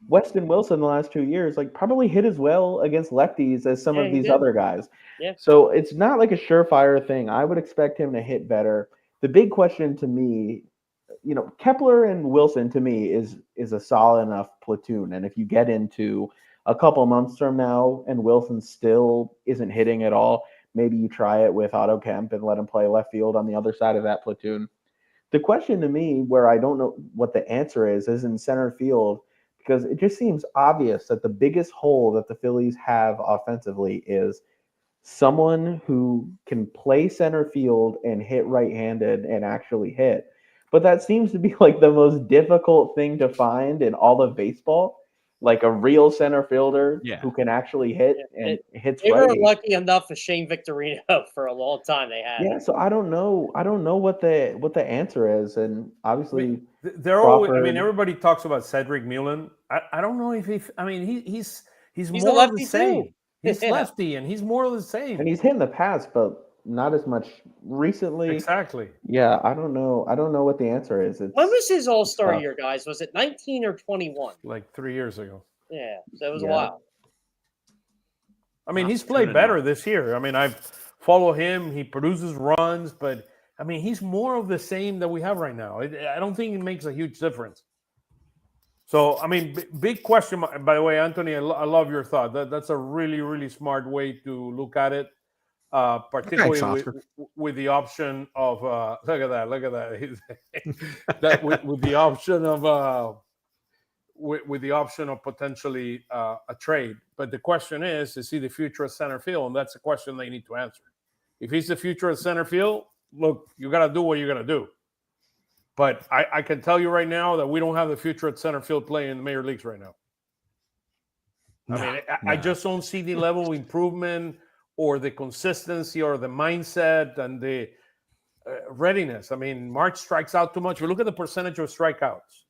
Weston Wilson the last 2 years probably hit as well against lefties as some of these other guys. Yeah. So it's not like a surefire thing. I would expect him to hit better. The big question to me, Kepler and Wilson to me is a solid enough platoon. And if you get into a couple months from now and Wilson still isn't hitting at all, maybe you try it with Otto Kemp and let him play left field on the other side of that platoon. The question to me, where I don't know what the answer is in center field, because it just seems obvious that the biggest hole that the Phillies have offensively is someone who can play center field and hit right-handed and actually hit. But that seems to be the most difficult thing to find in all of baseball, like a real center fielder who can actually hit and hits right. They were lucky enough with Shane Victorino for a long time. They had. Yeah, so I don't know what the answer is, and obviously they're always. I mean, everybody talks about Cedric Mullin. I don't know if he. I mean, he's more of the same. Too. He's lefty, and he's more of the same. And he's hit in the past, but not as much recently. Exactly. Yeah, I don't know what the answer is. When was his All-Star year, guys? Was it 19 or 21? Like 3 years ago. Yeah, so it was a while. I mean, he's played better this year. I mean, I follow him. He produces runs, but I mean, he's more of the same that we have right now. I don't think it makes a huge difference. So, I mean, big question. By the way, Anthony, I love your thought. That's a really, really smart way to look at it. Particularly with the option of look at that with the option of with the option of potentially a trade. But the question is he the future of center field? And that's a question they need to answer. If he's the future of center field, look, you got to do what you're going to do. But I can tell you right now that we don't have the future at center field play in the major leagues right now. I just don't see the level of improvement or the consistency or the mindset and the readiness. I mean, March strikes out too much. We look at the percentage of strikeouts.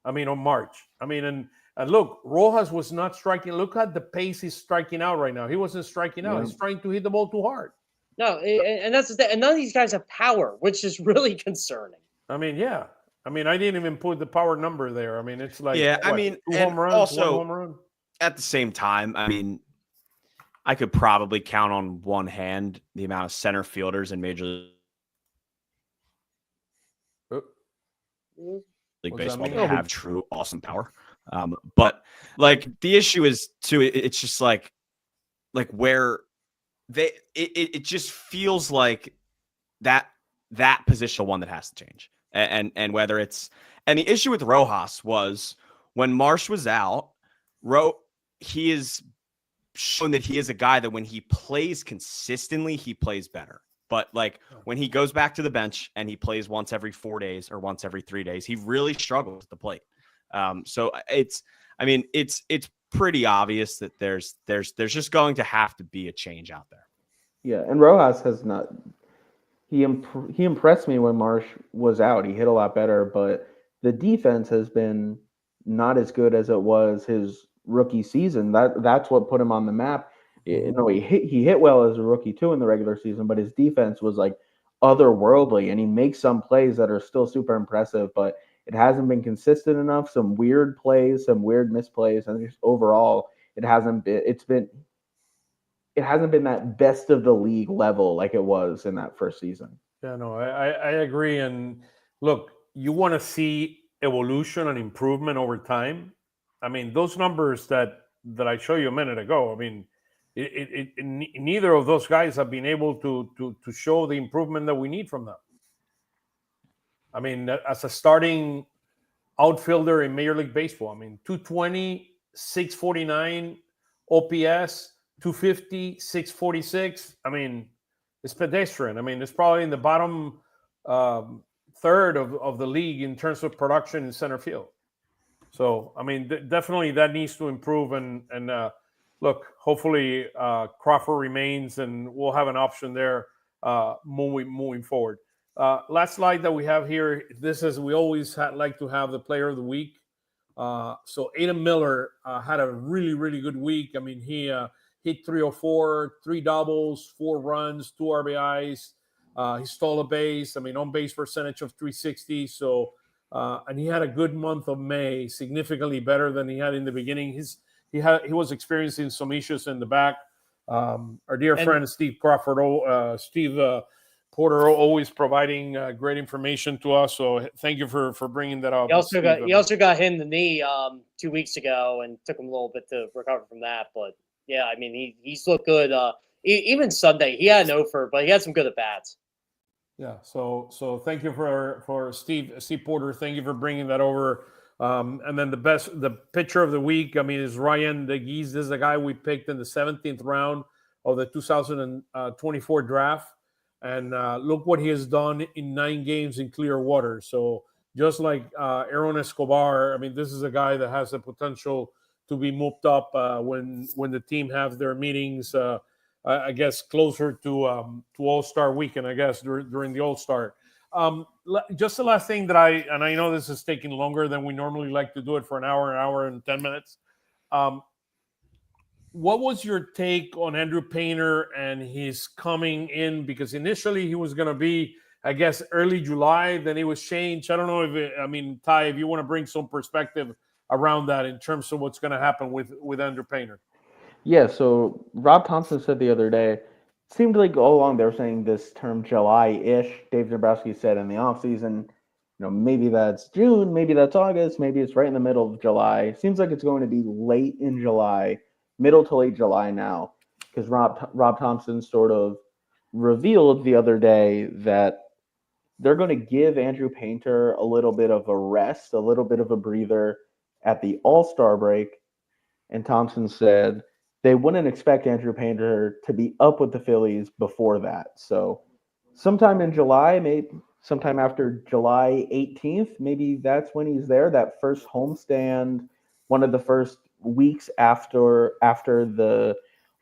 On March. And look, Rojas was not striking. Look at the pace he's striking out right now. He wasn't striking out. He's trying to hit the ball too hard. No, and that's the thing. And none of these guys have power, which is really concerning. I didn't even put the power number there. It's like, two home runs, also, 1 home run. At the same time, I could probably count on one hand the amount of center fielders in Major League Baseball that have true awesome power. But like the issue is too, it's just like where it just feels like that positional one that has to change. And whether it's, and the issue with Rojas was when Marsh was out, he is shown that he is a guy that when he plays consistently, he plays better. But like when he goes back to the bench and he plays once every 4 days or once every 3 days, he really struggles at the plate. So it's pretty obvious that there's just going to have to be a change out there. Yeah, and Rojas has not. He impressed me when Marsh was out. He hit a lot better, but the defense has been not as good as it was his rookie season. That's what put him on the map. He hit well as a rookie too in the regular season, but his defense was like otherworldly, and he makes some plays that are still super impressive, but it hasn't been consistent enough. Some weird plays, some weird misplays, and just overall, it hasn't been that best of the league level like it was in that first season. Yeah, no, I agree. And look, you want to see evolution and improvement over time. Those numbers that I showed you a minute ago, neither of those guys have been able to show the improvement that we need from them. As a starting outfielder in Major League Baseball, 220, 649 OPS, 250, 646. It's pedestrian. It's probably in the bottom third of the league in terms of production in center field. So, definitely that needs to improve. And look, hopefully Crawford remains and we'll have an option there moving forward. Last slide that we have here, this is, we always like to have the player of the week. So Adam Miller had a really, really good week. He hit 304, 3 doubles, 4 runs, 2 RBIs. He stole a base. On base percentage of 360. So, and he had a good month of May, significantly better than he had in the beginning. He was experiencing some issues in the back. Our dear friend Steve Crawford, Steve Porter, always providing great information to us. So thank you for bringing that up. He also got hit in the knee 2 weeks ago and took him a little bit to recover from that. But yeah, he's looked good. Even Sunday, he had an offer, but he had some good at bats. Yeah. So thank you for Steve Porter. Thank you for bringing that over. And then the pitcher of the week, is Ryan DeGeese. This is the guy we picked in the 17th round of the 2024 draft. And look what he has done in 9 games in Clearwater. So just like Aaron Escobar, this is a guy that has the potential to be moved up when the team have their meetings, I guess, closer to All-Star weekend, I guess, during the All-Star. Just the last thing that I know this is taking longer than we normally like to do it for an hour and 10 minutes. What was your take on Andrew Painter and his coming in? Because initially he was going to be, I guess, early July. Then it was changed. I don't know if Ty, if you want to bring some perspective around that in terms of what's going to happen with Andrew Painter. Yeah. So Rob Thompson said the other day, it seemed like all along they were saying this term July-ish. Dave Dombrowski said in the offseason, maybe that's June, maybe that's August, maybe it's right in the middle of July. Seems like it's going to be late in July. Middle to late July now, because Rob Thompson sort of revealed the other day that they're going to give Andrew Painter a little bit of a rest, a little bit of a breather at the All-Star break. And Thompson said they wouldn't expect Andrew Painter to be up with the Phillies before that. So sometime in July, maybe sometime after July 18th. Maybe that's when he's there. That first homestand, one of the first weeks after the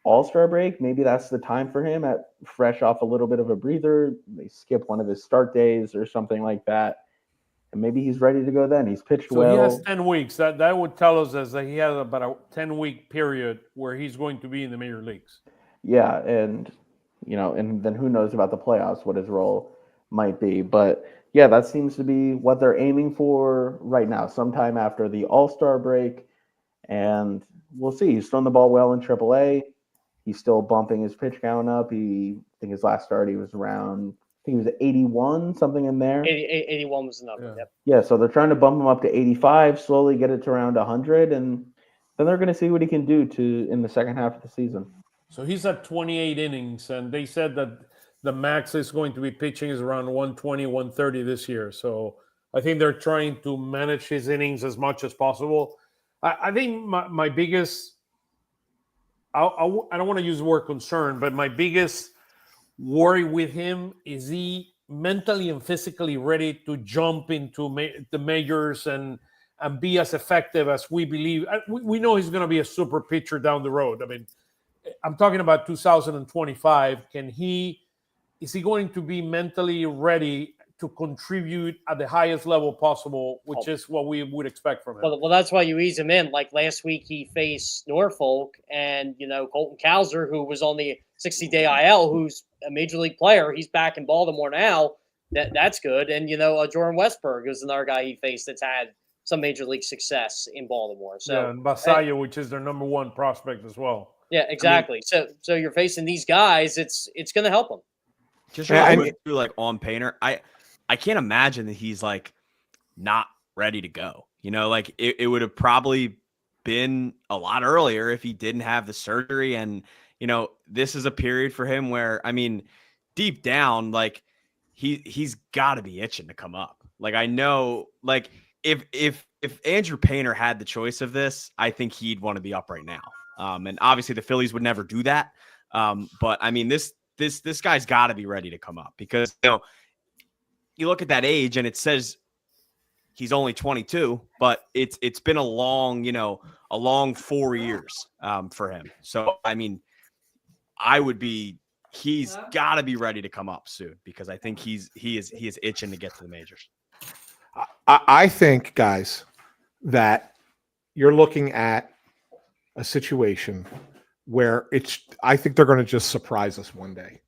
All-Star break. Maybe that's the time for him at fresh off a little bit of a breather. They skip one of his start days or something like that. And maybe he's ready to go then. He's pitched So well. he has 10 weeks. That would tell us that he has about a 10-week period where he's going to be in the major leagues. Yeah, and and then who knows about the playoffs, what his role might be. But yeah, that seems to be what they're aiming for right now, sometime after the All-Star break. And we'll see. He's thrown the ball well in AAA. He's still bumping his pitch count up. I think his last start he was around, I think he was 81, something in there. 81 was the number. Yeah. Yep. Yeah, so they're trying to bump him up to 85, slowly get it to around 100, and then they're going to see what he can do in the second half of the season. So he's at 28 innings, and they said that the max is going to be pitching is around 120, 130 this year. So I think they're trying to manage his innings as much as possible. I think my biggest, I don't want to use the word concern, but my biggest worry with him is he mentally and physically ready to jump into the majors and be as effective as we believe. We know he's going to be a super pitcher down the road. I mean, I'm talking about 2025. Is he going to be mentally ready to contribute at the highest level possible, which is what we would expect from him? Well, that's why you ease him in. Like last week, he faced Norfolk, and Colton Cowser, who was on the 60-day IL, who's a major league player. He's back in Baltimore now. That's good. And Jordan Westberg is another guy he faced that's had some major league success in Baltimore. So and Basayo, which is their number one prospect as well. Yeah, exactly. I mean, so you're facing these guys. It's going to help them. Just real quick, like on Painter, I can't imagine that he's like not ready to go. Like it would have probably been a lot earlier if he didn't have the surgery. And, this is a period for him where, I mean, deep down, like he's got to be itching to come up. Like, I know, like if Andrew Painter had the choice of this, I think he'd want to be up right now. And obviously the Phillies would never do that. But I mean, this guy's got to be ready to come up because, you look at that age and it says he's only 22, but it's been a long 4 years for him. So, I mean, he's got to be ready to come up soon because I think he is itching to get to the majors. I think, guys, that you're looking at a situation where I think they're going to just surprise us one day.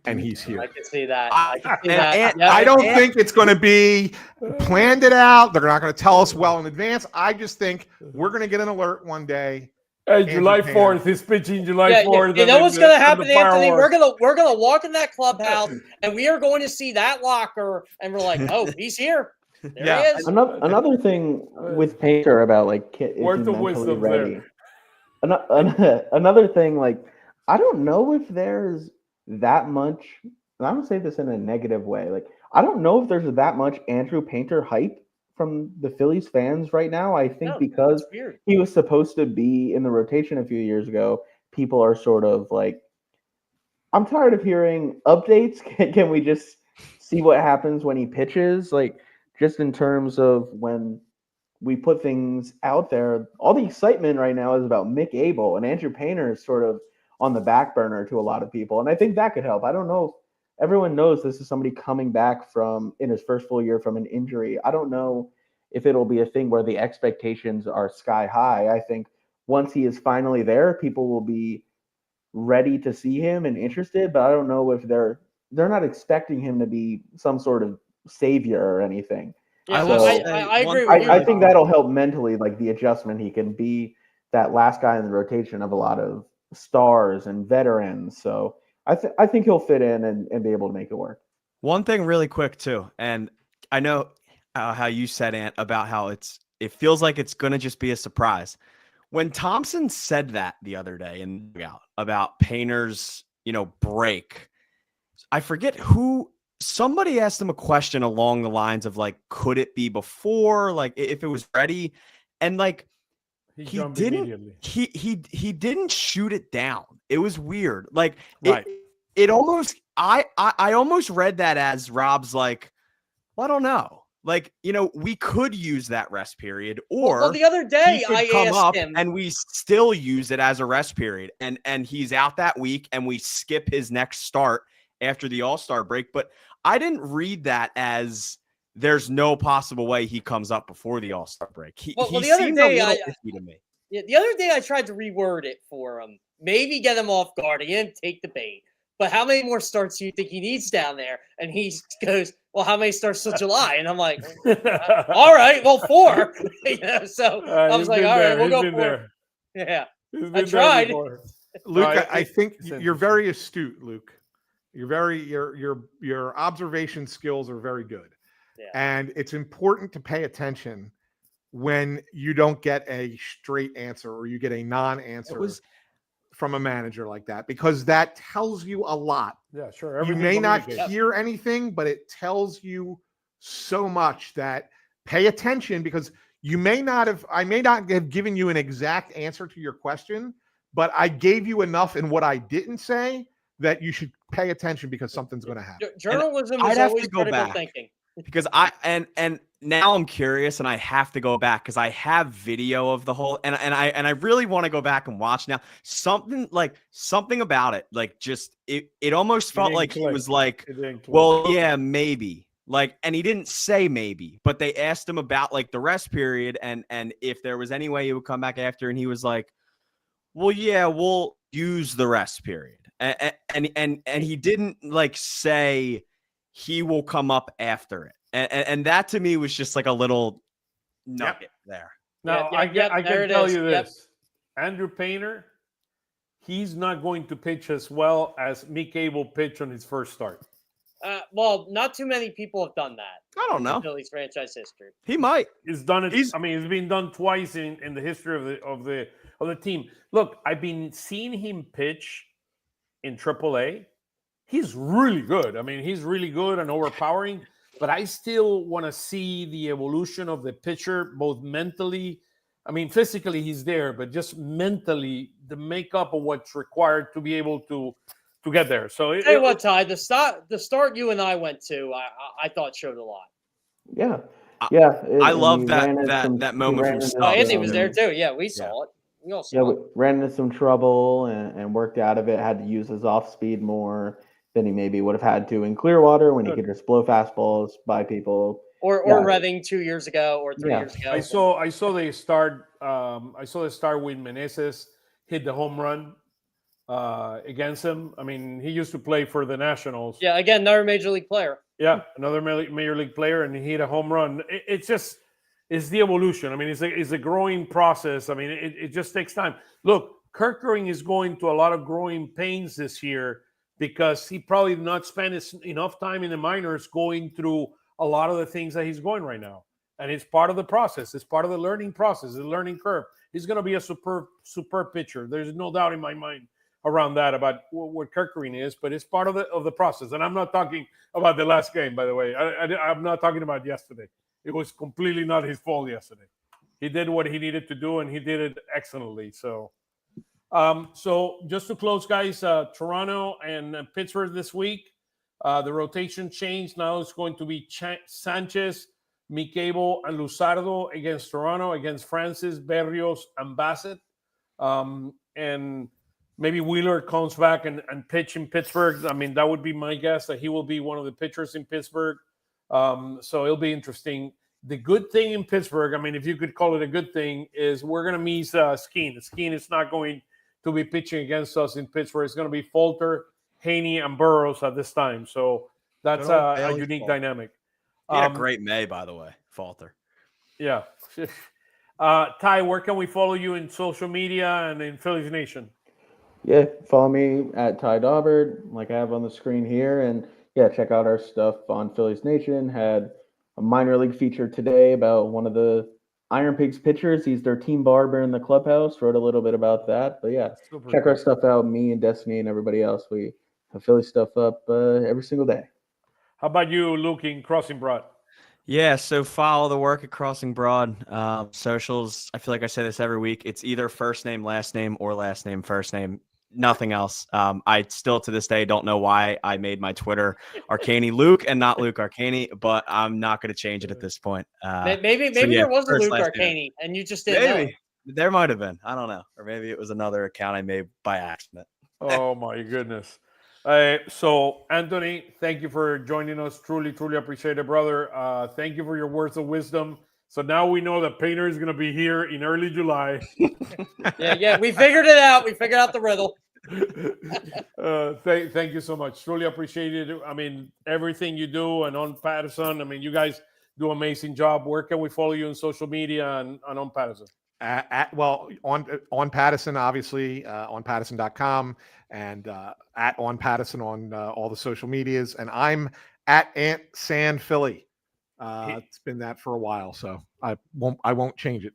And he's here. I can see that. I don't think it's going to be planned it out. They're not going to tell us well in advance. I just think we're going to get an alert one day. Hey, July 4th. He's pitching July 4th. You know what's going to happen, Anthony? We're gonna walk in that clubhouse and we are going to see that locker, and we're like, oh, he's here. There he is. Another thing with Painter about like is he mentally ready. Another thing, like I don't know if there's that much, and I don't say this in a negative way. Like I don't know if there's that much Andrew Painter hype from the Phillies fans right now. I think because he was supposed to be in the rotation a few years ago, people are sort of like, I'm tired of hearing updates. Can we just see what happens when he pitches? Like just in terms of when we put things out there, all the excitement right now is about Mick Abel, and Andrew Painter is sort of on the back burner to a lot of people. And I think that could help. I don't know. Everyone knows this is somebody coming back in his first full year from an injury. I don't know if it'll be a thing where the expectations are sky high. I think once he is finally there, people will be ready to see him and interested, but I don't know if they're not expecting him to be some sort of savior or anything. Yeah, I agree with you. I think that'll help mentally, like the adjustment. He can be that last guy in the rotation of a lot of stars and veterans. So I think he'll fit in and be able to make it work. One thing really quick too, and I know how you said, Ant, about how it feels like it's going to just be a surprise. When Thompson said that the other day about Painter's, break, I forget somebody asked him a question along the lines of like, could it be before, like if it was ready? And like, he didn't shoot it down. It was weird. Like it almost, I almost read that as Rob's like, Well, I don't know. Like, we could use that rest period, or well, the other day he could I come asked up him, and we still use it as a rest period, and he's out that week, and we skip his next start after the All-Star break. But I didn't read that as there's no possible way he comes up before the All-Star break. He the other seemed day a little iffy to me. Yeah, the other day I tried to reword it for him. Maybe get him off guard again, take the bait. But how many more starts do you think he needs down there? And he goes, well, how many starts till July? And I'm like, all right, well, 4. So I was like, all right, we'll go 4. Yeah, I tried. Luke, I think you're very astute, Luke. Your observation skills are very good. Yeah. And it's important to pay attention when you don't get a straight answer or you get a non-answer from a manager like that, because that tells you a lot. Yeah, sure. You may not hear anything, but it tells you so much that pay attention, because I may not have given you an exact answer to your question, but I gave you enough in what I didn't say that you should pay attention, because something's going to happen. Journalism is always critical thinking. Because and now I'm curious, and I have to go back because I have video of the whole, and I really want to go back and watch now. Something about it, like, just it almost felt like he was like, well, yeah, maybe, like, and he didn't say maybe, but they asked him about like the rest period and if there was any way he would come back after, and he was like, well, yeah, we'll use the rest period, and he didn't like say he will come up after it. And that to me was just like a little nugget there. Now, I can tell you this. Andrew Painter, he's not going to pitch as well as Mick Abel pitched on his first start. Well, not too many people have done that. I don't know. In Phillies franchise history. He might. He's done it. It's been done twice in the history of the team. Look, I've been seeing him pitch in AAA. He's really good. I mean, he's really good and overpowering, but I still want to see the evolution of the pitcher, both mentally. I mean, physically he's there, but just mentally, the makeup of what's required to be able to get there. So, tell you what, Ty, the start you and I went to, I thought showed a lot. Yeah, I love that moment from Stubbs. Anthony was there too. Yeah, we saw it. We all saw it. Ran into some trouble and worked out of it. Had to use his off speed more than he maybe would have had to in Clearwater, when he could just blow fastballs by people. Or Redding 2 years ago or 3 years ago. I saw they start. I saw the start with Meneses hit the home run against him. I mean, he used to play for the Nationals. Yeah, again, another major league player. Yeah, another major league player, and he hit a home run. It's the evolution. I mean, it's a growing process. I mean, it just takes time. Look, Kerr is going to a lot of growing pains this year, because he probably did not spend enough time in the minors going through a lot of the things that he's going right now. And it's part of the process. It's part of the learning process, the learning curve. He's going to be a superb pitcher. There's no doubt in my mind around that, about what Kerr is, but it's part of the process. And I'm not talking about the last game, by the way. I'm not talking about yesterday. It was completely not his fault yesterday. He did what he needed to do, and he did it excellently. So just to close, guys, Toronto and Pittsburgh this week, the rotation changed. Now it's going to be Sanchez, Mick Abel, and Luzardo against Toronto, against Francis, Berrios, and Bassett. And maybe Wheeler comes back and pitch in Pittsburgh. I mean, that would be my guess, that he will be one of the pitchers in Pittsburgh. So it'll be interesting. The good thing in Pittsburgh, I mean, if you could call it a good thing, is we're going to miss Skeen. Skeen is not going to be pitching against us in Pittsburgh. It's going to be Falter, Haney, and Burrows at this time. So that's a unique dynamic. He had a great May, by the way, Falter. Yeah. Ty, where can we follow you in social media and in Phillies Nation? Yeah, follow me at Ty Daubert, like I have on the screen here. And yeah, check out our stuff on Phillies Nation. Had a minor league feature today about one of the Iron Pigs pitchers. He's their team barber in the clubhouse. Wrote a little bit about that. But yeah, check our stuff out. Me and Destiny and everybody else. We have Philly stuff up every single day. How about you, Luke, in Crossing Broad? Yeah, so follow the work at Crossing Broad. Socials, I feel like I say this every week. It's either first name, last name, or last name, first name. nothing else. I still to this day don't know why I made my Twitter Arcaini Luke and not Luke Arcaini, but I'm not going to change it at this point. Maybe there was a Luke Arcaini and you just didn't know. There might have been. I don't know. Or maybe it was another account I made by accident. Oh, my goodness. So, Anthony, thank you for joining us. Truly, truly appreciate it, brother. Thank you for your words of wisdom. So now we know that Painter is going to be here in early July. Yeah, we figured it out. We figured out the riddle. Thank you so much. Truly appreciate it. I mean, everything you do and on Patterson. I mean, you guys do an amazing job. Where can we follow you on social media and on Patterson? On Patterson, obviously, on Patterson.com and at on Patterson on all the social medias. And I'm at SanFilippo. It's been that for a while, so I won't change it.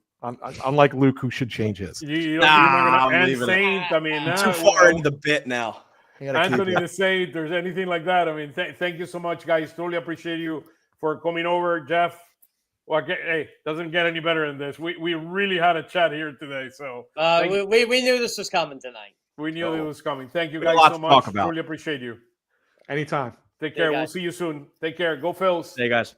Unlike Luke, who should change his. You're not going to Saint. I mean, too far into the bit now. Anthony the Saint, there's anything like that. I mean, thank you so much, guys. Totally appreciate you for coming over, Jeff. Well, hey, doesn't get any better than this. We really had a chat here today, so we knew this was coming tonight. We knew it was coming. Thank you guys so much. Really appreciate you. Anytime. Take care. We'll see you soon. Take care. Go Phils. Hey guys.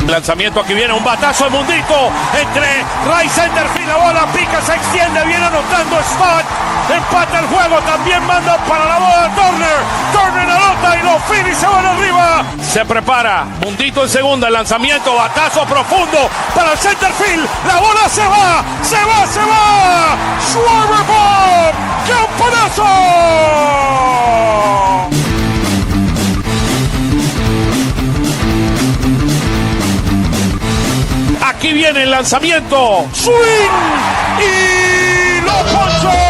Lanzamiento, aquí viene un batazo de Mundito entre right center field, la bola pica, se extiende, viene anotando Stott, empata el juego, también manda para la bola Turner anota y los Phillies se van arriba. Se prepara, Mundito en segunda, el lanzamiento, batazo profundo para el center field, la bola se va, Schwarber bomb, ¡campanazo! Aquí viene el lanzamiento. Swing y lo ponchó.